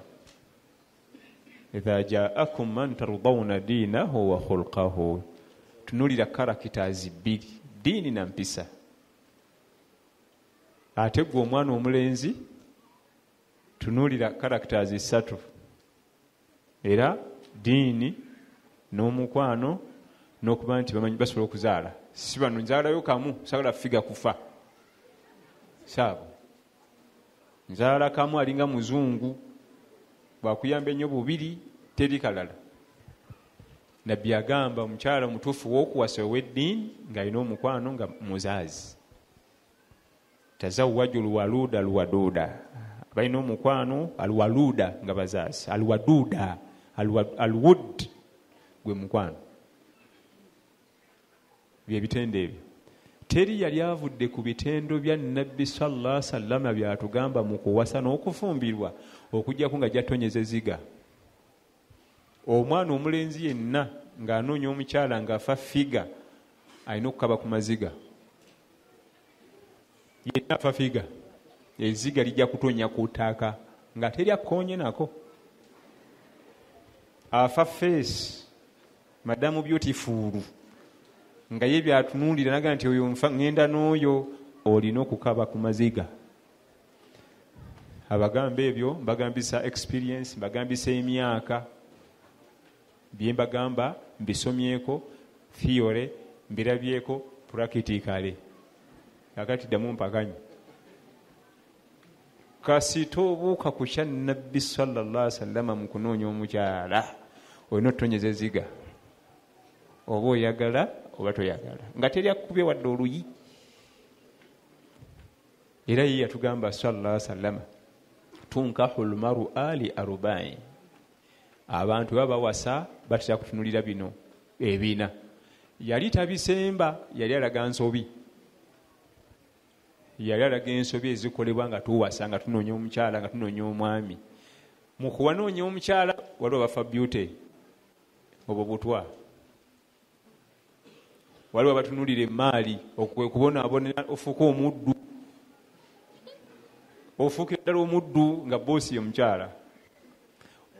Idha ja'akum man tardawna dinahu wa khulqahu, tunulira characters 2, diini na mpisa. Ate gwe omwana omulenzi tunulira characters 3, era diini n'omukwano n'okuba nti bamanyi basobola okuzaala. Si bano nzaalayo kamu sagala figa kufa saabo. Nzaala kamu alinga muzungu, bwakuyamba ennyo 2 teri kalala. nabbi agamba omukyala omutuufu w'okuwasa ow'eddiini ng'alina omukwano nga muzaazi. Tazawwaju luwaluuda luwaduuda, balina omukwano alwaluuda nga bazaazi, alwaduuda alwud gwe mukwano. Bye bitendo ebyo. Teri yali avudde ku bitendo bya Nabbi sallallahu alaihi wasallam byatugamba mu kuwasa n'okufumbirwa okujjako nga jatonyeza eziga. Omwana omulenzi yenna ng'anoonya omukyala ng'afa figa alina okukaba ku maziga. Yenna afa figa, eziga lijja kutonya ku ttaaka nga teri akoonye nako. Afa face madamu beautiful nga ye byatunuulira naga nti oyo ngenda n'oyo, olina okukaba ku maziga. Abagamba ebyo mbagambisa experience, mbagambisa emyaka, bye mbagamba mbisomyeko, theory mbirabyeko, practically. Kakati ddamu mpakanyi. Kasito obuuka ku kya Nabbi sallallahu alaihi wasallam mu kunoonya omukyala, olina otonyeza eziga. Oba oyagala oba toyagala, nga teri akubye wadde oluyi. Era ye yatugamba sallallahu alaihi wasallam, tunkahul maru ali arubain, abantu baba wasa batera kutunulira bino ebina. Yali tabisemba, yali alaga nsobi. Yali alaga ensobi ezikolebwa nga tuwasa, nga tunoonya omukyala, nga tunoonya omwami. Mu kuwanoonya omukyala waliwo bafa beauty, obwo butwa. Waliwo batunulira emaali, okubonaabonera ofuuka omuddu. Ofuukira ddala omuddu nga boosi omukyala.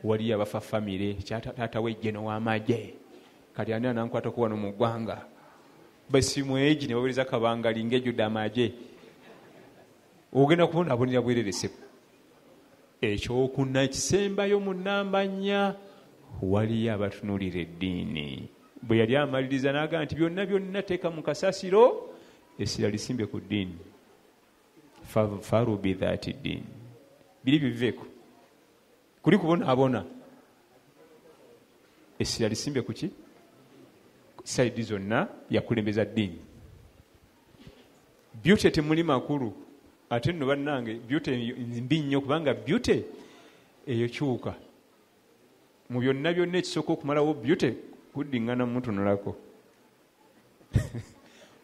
Waliyo abafa famire, taata w'ejjeno w'amagye, kati ani anankwatako wano mu ggwanga. Basimu egi ne baweereza kabangali ng'ejjudde amagye. Ogenda kubonaabonera bwererese. Ekyokuna kisembayo mu nnamba nnya, waliyo abatunulira eddiini. Bwe yali amaliriza n'agamba nti byonna byonna teeka mu kasasiro, essira lisimbe ku ddiini. Faru bidhaati ddiini. Biri biveeko. Kuli kubonaabona. Essira lisimbe ku ki? Saidi zonna yakulembeza ddiini. Beauty temuli makulu. Ate nno bannange beauty mbi nnyo, kubanga beauty eyo kyuka. Mu byonna byonna ekisooka okumalawo beauty kuddingana mutunulako.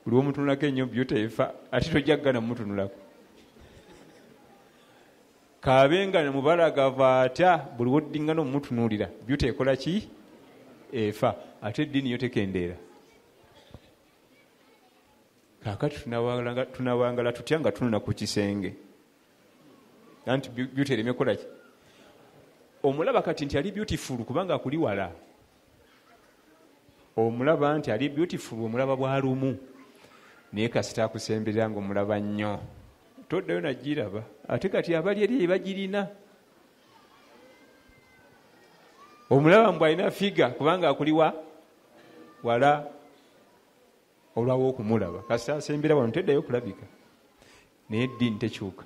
Buli omutunulako ennyo beauty efa, ate tojaggana mutunulako. Kabenga mubalagavu atya, buli woddingana omutunulira beauty ekola ki? Efa, ate eddiini yo tekendeera. Kakati tunawangala tutya nga tunula ku kisenge. Anti beauty ereme kola ki? Omulaba kati nti ali beautiful kubanga akuli wala. Omulaba nti ali beautiful, omulaba bwalumu. Naye kasita akusemberera nga omulaba nnyo, toddayo nagiraba. Ate kati abali eri bagirina. Omulaba mbw alina figa kubanga akuliwa wala. Olwawo okumulaba kasita asembera wano teddayo kulabika. Naye eddiini tekyuka.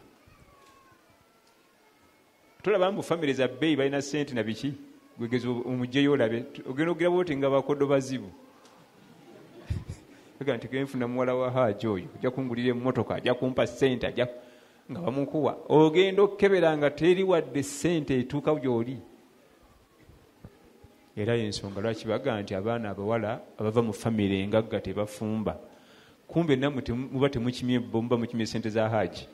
Tolaba mbu famire za bbeeyi balina ssente na biki, gwegeza omugyeyo olabe, ogenda ogiraba oti nga bakodo bazibu. Ega nti genfuna muwala wa Hajji oyo, ajja kungulira emmotoka, ajja kumpa ssente, ajja nga bamukuwa. Ogenda okkebera nga teri wadde ssente etuuka gy'oli. Era y'ensonga lwaki baga nti abaana abawala abava mu famire engagga tebafumba. Kumbe nammwe muba temukimye bo, muba mukimye ssente za Hajji.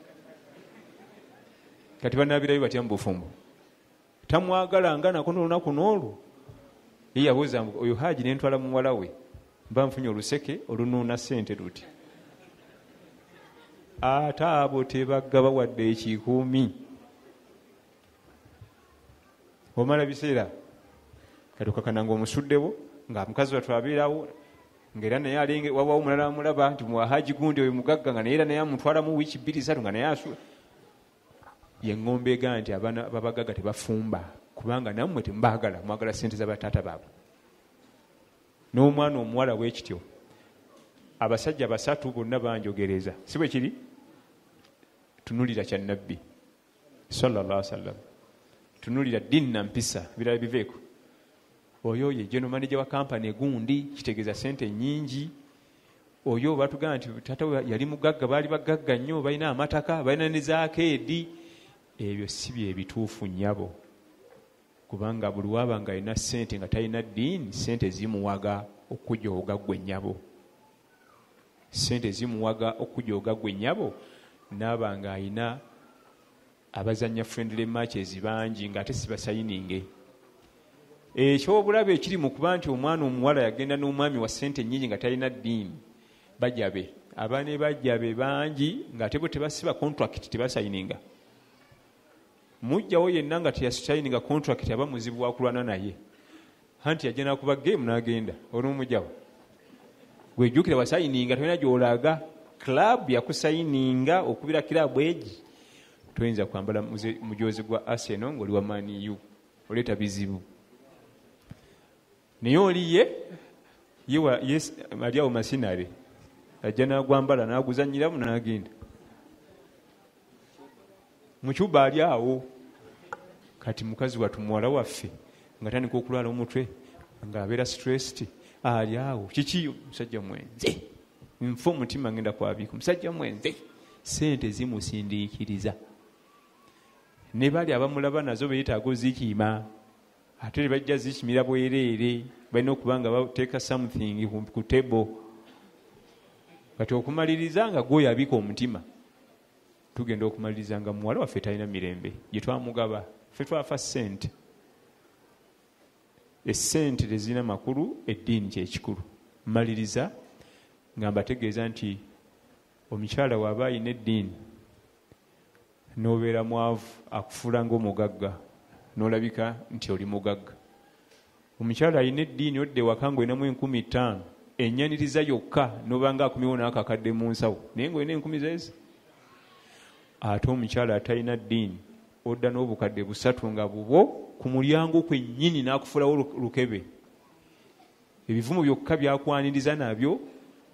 Kati banaabirayo batya mu bufumbo. Tamwagala nga nako n'olunaku n'olwo. Ye yabuuza oyo Hajji ne ntwala muwala we, mba nfunye oluseke olunuuna ssente luti. Ate abo tebagaba wadde ekikuumi. Omala biseera katukakana ng'omusuddewo nga mukazi wattu abeerawo, ng'era naye alenge wabaawo omulala amulaba nti muwa Hajji gundi oyo mugagga, nga naye era naye amutwalamu wiiki 2-3 nga naye asula. Ye ngombe ega nti abaana babagagga tebafumba kubanga nammwe temubaagala, mwagala ssente za bataata baabwe. N'omwana omuwala bwe kityo. Abasajja 3 bonna banjogereza, si bwe kiri? Tunulira kya Nabbi sallallahu alaihi wasallam, tunulira ddiini na mpisa, birala biveeko. oyo ye general manager wa kampani gundi, kitegeeza sente nnyingi. Oyo batugamba nti tata yali mugagga, baali bagagga nnyo, balina amataka, balina ne zaakeedi. Ebyo si bye bituufu nnyabo, kubanga buli wabanga alina ssente nga talina ddiini, ssente zimuwaga okujooga gwe nnyabo. Ssente zimuwaga okujooga gwe nnyabo, n'abanga alina abazannya friendly matches bangi ng'ate si basayininge. Ekyobulabe ekiri mu kuba nti omwana omuwala yagenda n'omwami wa ssente nnyingi nga talina ddiini, bajabe abaana bajabe bangi ng'ate bwe tebasiba contract tebasayininga. Mujjawo yenna nga teyasayininga contract aba muzibu wa kulwana naye. Anti yajja n'akuba game n'agenda olw'omujjawo. Gwejjukira wasayininga tolina gy'olaga. Club yakusayininga okubira kilabu egi. Toyinza kwambala mujoozi gwa Arsenal ng'oli wa Man U. Oleeta bizibu. Naye oliye ali awo masinale. Ajja n'agwambala n'aguzannyiramu n'agenda. Mukyuba ali awo. Kati mukazi watu muwala waffe nga tandika okulwala omutwe ng'abeera stressed. Ali awo kiki musajja mwenze. Nfo mutima ngenda kwabika musajja mwenze. Sente zimusindiikiriza. Ne bali abamulaba nazo beetaaga zikiima. Ate bajja zikimira bwereere. Balina okuba nga bateeka something ku table. Kati okumaliriza nga gwoyo abika omutima. Tugenda okumaliriza nga muwala waffe talina mirembe gye twamugaba. Ffe twafa ssente. Essente tezirina makulu, eddiini kyekikulu. Maliriza nga mbategeeza nti omukyala w'aba alina eddiini n'obeera mwavu akufuula ng'omugagga n'olabika nti oli mugagga. Omukyala alina eddiini odde waka ng'olinamu 50,000 ennyaniriza yokka n'obanga akumiwo n'akakadde mu nsawo naye ng'olina 10,000. Ate omukyala atalina ddiini odda n'obukadde 3 nga bubwo ku mulyango kwennyini n'akufuulawo lukebe. Ebivumu byokka byakwaniriza nabyo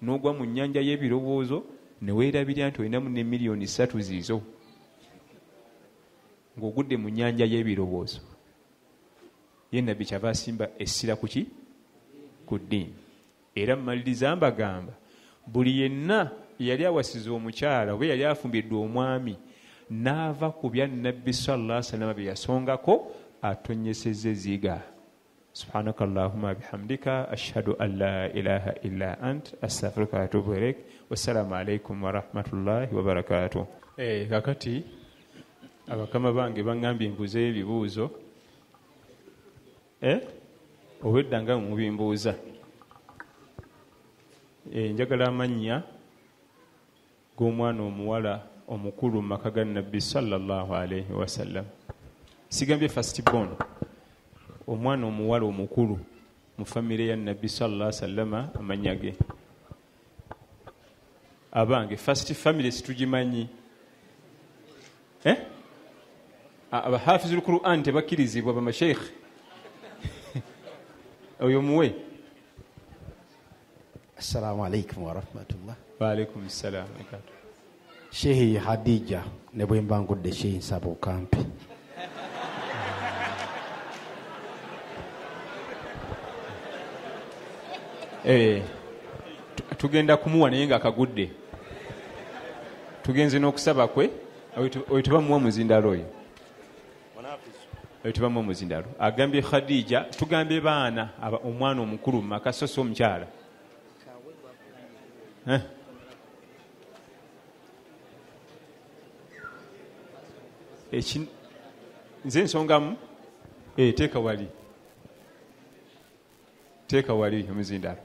n'ogwa mu nnyanja y'ebirowoozo ne weerabira nti olinamu ne miliyoni 3 ziizo ng'ogudde mu nnyanja y'ebirowoozo. Ye nabbi kyava asimba essira kuki? Ku ddiini. Era mmaliriza mbagamba buli yenna yali awasiza omukyala oba yali afumbiddwa omwami n'ava ku bya nabbi sallallahu alaihi wasallam bye yasongako atonnyesezza eziga. Subhanaka Allahumma bihamdika ashhadu an la ilaha illa ant astaghfiruka wa atubu ilaik. Wassalamu alaikum wa rahmatullahi wa barakatuh. Kakati abakama bange bangambye mbuze ebibuuzo. Obwedda nga mubimbuuza. Njagala amannya g'omwana omuwala omukulu mu maka ga nabbi sallallahu alaihi wasallam. Sigambye first born. Omwana omuwala omukulu mu famire ya nabbi sallallahu alaihi wasallam amannya ge. Abange first family situgimanyi. Abahafizul Quran tebakkirizibwa bamasheikh. Oyo muwe. Assalamu alaikum wa rahmatullah. Wa alaikum assalam. Shehi Hadija ne bwe mbangudde shehi nsaba okampi. Tugenda kumuwa naye nga akagudde. Tugenze n'okusaba kwe oyo tebamuwa muzindalo oyo. Oyo tebamuwa muzindalo. Agambye Khadija tugambye baana omwana omukulu mu maka so omukyala. Nze nsongamu teeka wali omuzindalo.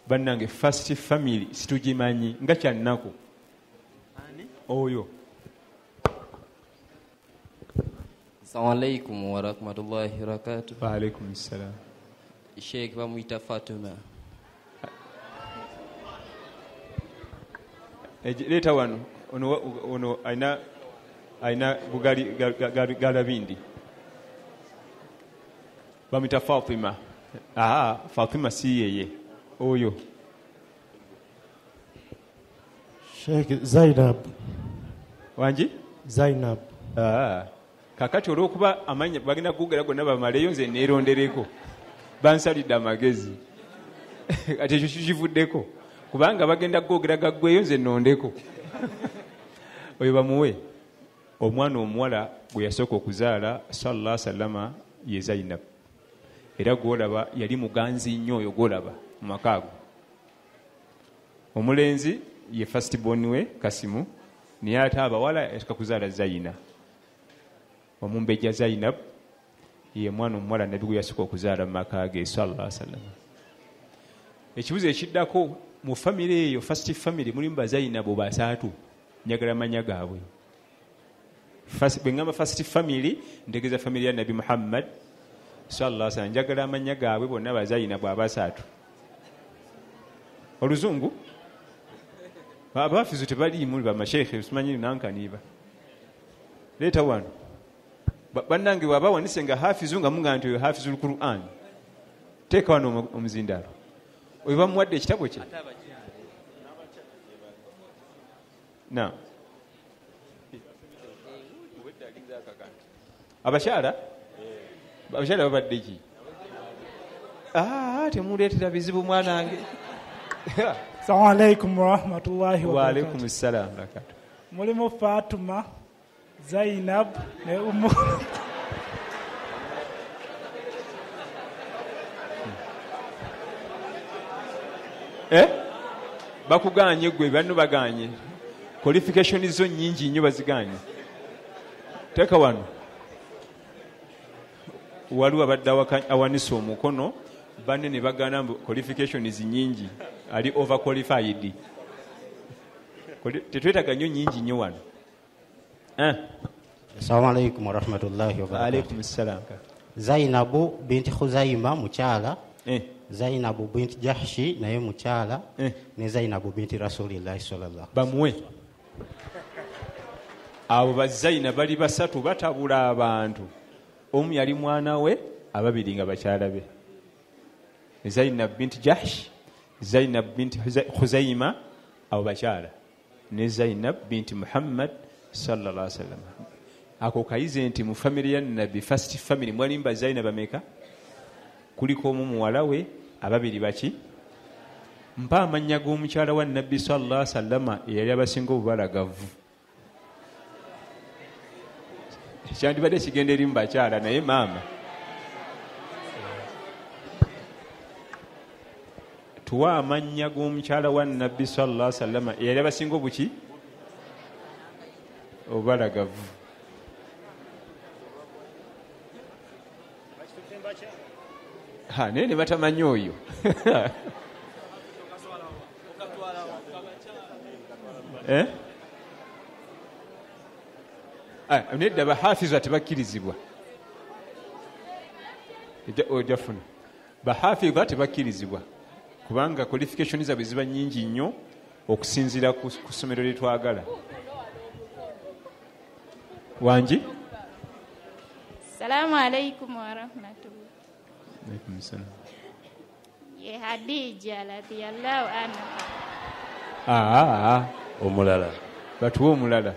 Bannange first family situgimanyi nga kyannaku oyo. Assalamu alaikum wa rahmatullahi wa barakatuh. Wa alaikum assalam. Sheikh bamwita Fatuma. Leta wano ono aina bugali galabindi. Bamwita Fatima. Fatima si yeye. Oyo. Sheikh Zainab. Wanji? Zainab. Kakati olw'okuba amanya bagenda kugera gonna bamaleyo nze neerondereko. bansalidde amagezi ati ekyo kikivuddeko kubanga bagenda kwogera gaggweyo nze nondeko oyo bamuwe omwana omuwala gwe yasooka okuzaala sallallahu alaihi wasallama ye Zainab era gwolaba yali muganzi nnyo oyo gwolaba mu makaago omulenzi ye first born we Kasimu naye ate abawala yasooka kuzaala Zaina omumbejja Zainab ye mwana omuwala nabbi gwe yasooka okuzaala mu maka ge sallallahu alaihi wasallam. Ekibuzo ekiddako mu famire eyo first family mulimu bazainabo basatu njagala manya gaabwe. Bwe ngamba first family ntegeeza family ya Nabi Muhammad sallallahu alaihi wasallam njagala amanya gaabwe bonna bazainabo abasatu. Oluzungu abafizu tebaliimu bamasheekhe simanyi nankaniiba leeta wano bannange waba wanise nga hafizu nga munga nti oyo hafizul Qur'an teeka wano omuzindaalo oyo bamuwadde ekitabo kye na abakyala babadde ki temuleetera bizibu mwanange. Assalamu alaikum warahmatullahi wa alaikum assalam barakatuh. Mulimu Fatuma, Zainab ne Ummu. Bakuganye gwe banno baganye. Qualification zo nyingi nnyo baziganye. Teka wano. Waliwo abadde awanisa omukono banne ne bagana qualifications nyingi ali overqualified. Tetwetaga nnyo nyingi nnyo wano. Assalamu alaikum warahmatullahi wabarakatuh. Alaikum assalam. Zainabu binti Khuzaima mukyala. Zainabu binti Jahshi naye mukyala. Ne Zainabu binti Rasulillahi sallallahu. Bamwe. Abo bazaina bali basatu batabula abantu. Omu yali mwana we ababiri nga bakyala be. Zainab binti Jahsh, Zainab binti Khuzaima abo bakyala. Ne Zainab binti Muhammad sallallahu alaihi wasallam. Ako kayize nti mu family ya Nabi first family mwali mba Zainab ameka kuliko omu muwala we ababiri baki mpa amanya g'omukyala wa Nabi sallallahu alaihi wasallam eyali abasinga obubalagavu. Kyandibadde kigenda eri mu bakyala naye maama tuwa amanya g'omukyala wa Nabi sallallahu alaihi wasallam eyali abasinga obuki obubalagavu. Naye ne batamanyi oyo nedda bahafiza tebakkirizibwa ojafuna bahafiza tebakkirizibwa kubanga qualification zaabwe ziba nyingi nnyo okusinziira ku ssomero lye twagala. Wangi Assalamu alaikum warahmatullahi. Alaikum salam. Ye Hadija radhiyallahu anha. Omulala. Batuwe omulala.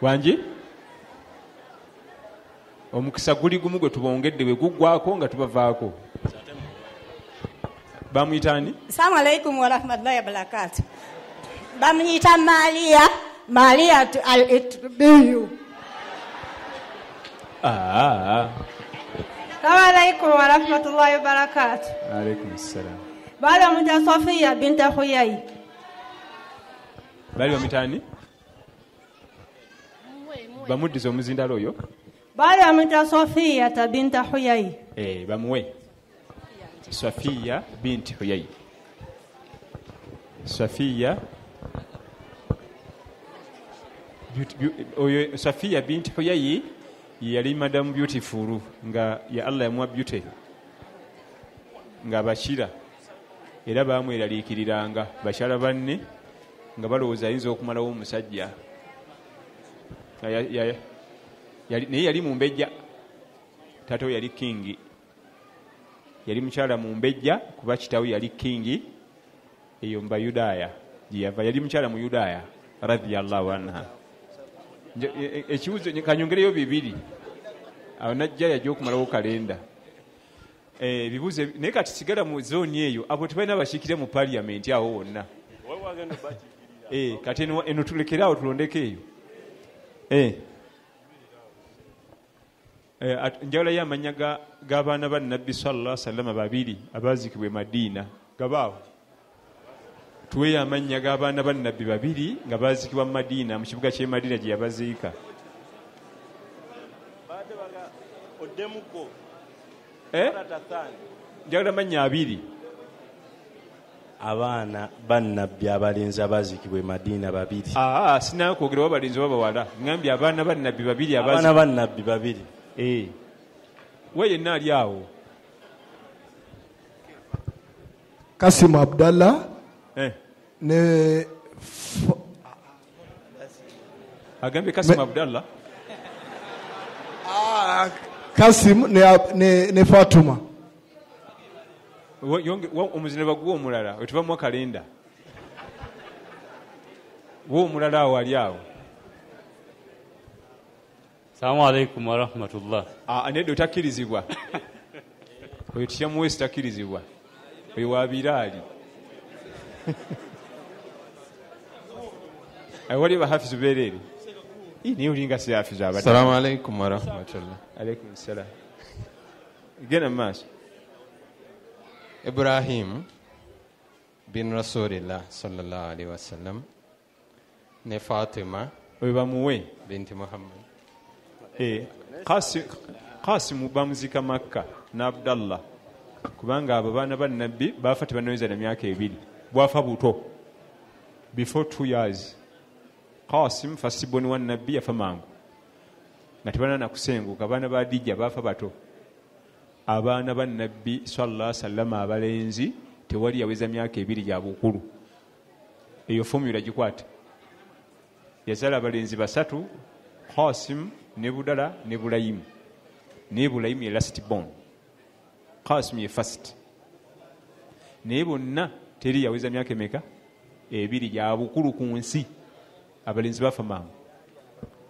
Wangi omukisa guli gumu gwe tubongedde bwe guggwako nga tubavaako. Bamuyitaani? Assalamu alaikum warahmatullahi wabarakatuh. Bamuyita Maria al-Itbiyu. Assalamu alaikum warahmatullahi wabarakatuh. Alaikum assalam. Bali bamuyita Sofia binti Huyai. Bali bamuyitaani? Bamuddiza omuzindalo oyo? Bali bamuyita Sofia binti Huyai. Bamuwe. Sofia binti Huyai. Sofia oyo Sofia binti Huyai yali Madam Beautiful nga ya Allah yamuwa beauty nga bashira era bamweraliikiriranga bakyala banne nga balowooza ayinza okumalawo omusajja naye yali mumbejja taata we yali kingi yali mukyala mumbejja kuba kitawe yali kingi eyo mba Yudaaya gyeyava yali mukyala mu Yudaaya radhiyallahu anha. ekibuzo kanyongereyo bibiri awo najja yajja okumalawo kalenda ebibuzo naye kati sigala mu zooni eyo abo tebalina bakiikire mu paliamenti awo wonna kati eno tulekere awo tulondeko eyo njawulayo amanya g'abaana ba nabbi sallallahu alaihi wasallam babiri abaziikibwa e Madiina gabaawo tuweyo amannya g'abaana ba nabbi babiri nga baziikibwa mu Madiina mu kibuga ky'e Madiina gye yabaziika njawula amannya abiri abaana bannabbi abalenzi abaziikibwa e Madiina babiri. Sinakwogera babalenzi oba bawala, ngambye abaana bannabbi babiri. Abaana bannabbi babiri. We yenna ali awo. Kasim Abdallah ne agambye Kasim Abdallah. Kasim ne Fatuma. Omuzine baguwa omulala wetubamu kalenda wo omulala awo ali awo. Assalamu alaikum wa rahmatullah. Nedda otakkirizibwa oyo tikyamuweesi takkirizibwa oyo wabiraali wali bahafizu bereere niye olinga si hafizu abadde. Assalamu alaikum wa rahmatullah. Alaikum salam. Genda mu maaso. Ibrahim bin Rasulillah sallallahu alaihi wasallam ne Fatima oyo bamuwe binti Muhammad. Qasim bamuzika Makka na Abdallah kubanga abo baana ba nabbi bafa tebanaweza na myaka 2 bwafa buto before 2 years. Qasim fasiboni wa nabbi yafa mangu nga tebana na kusenguka. Baana ba Dija bafa bato. Abaana ba nabbi sallallahu alaihi wasallam abalenzi tewali yaweza myaka 2 gya bukulu. Eyo formula gikwata. Yazala abalenzi basatu, Qasim ne Budala ne Bulayim. Ne Bulayim ye last born, Qasim ye first. Ne bonna teri yaweza myaka emeka 2 gya bukulu ku nsi. Abalenzi bafa mangu.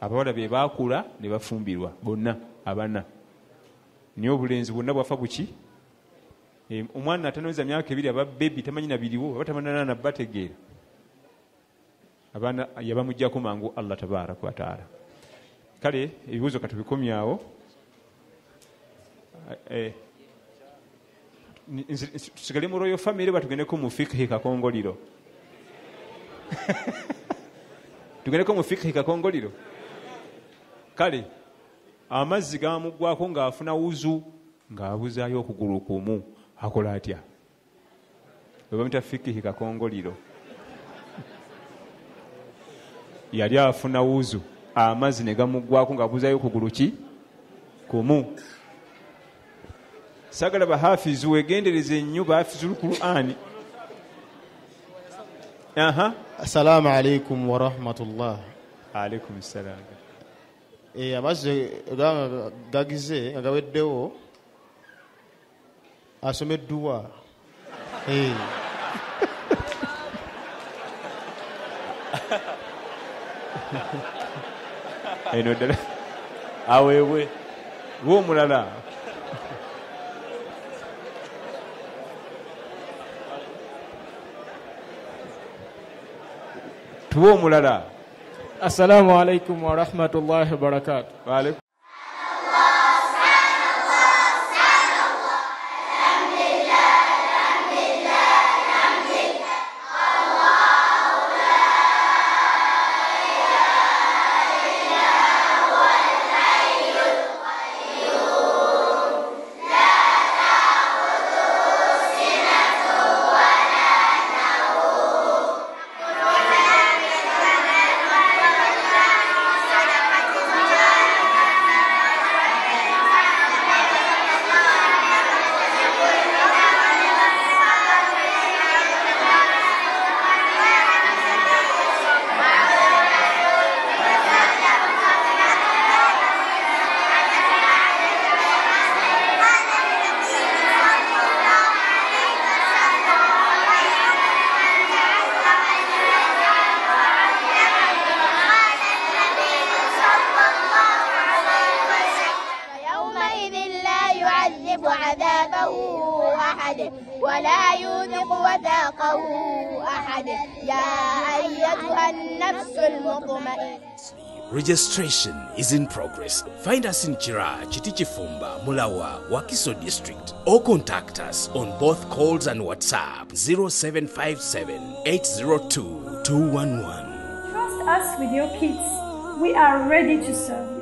Abawala be bakula ne bafumbirwa bonna abana. Niyo obulenzi bwonna bwafa buki. Omwana atanaweza myaka 2 aba baby tamanyi na biliwo batamanana na bategeera. Abana yabamujjako mangu Allah tabaraka wa taala. Kale ebibuzo katubikomyawo. Tusigale mu royal family batugendeko mu fikhi kakongoliro. Tugendeko mu fikhi kakongoliro. Kale amazzi gamuggwako ng'afuna wuzu ng'abuzaayo okugulu kumu akola atya? Bamuyita fikhi kakongoliro. Yali afuna wuzu amazzi ne gamuggwako ng'abuzaayo okugulu ki kumu. Sagala bahafizu wegendereze nnyo bahafizul Qur'ani. Assalamu alaikum wa rahmatullah. Alaikum salam. Amazzi gagize agaweddewo asomeddwa. Eno ddala aweebwe w'omulala. Tuwe omulala. Assalamu alaikum wa rahmatullahi wa barakatuh. Wa alaikum. أحد ولا يوثق وثاقه أحد يا أيتها النفس المطمئنة. Registration is in progress. Find us in Chira, Chitichifumba, Mulawa, Wakiso District, or contact us on both calls and WhatsApp 0757 802 211. Trust us with your kids. We are ready to serve you.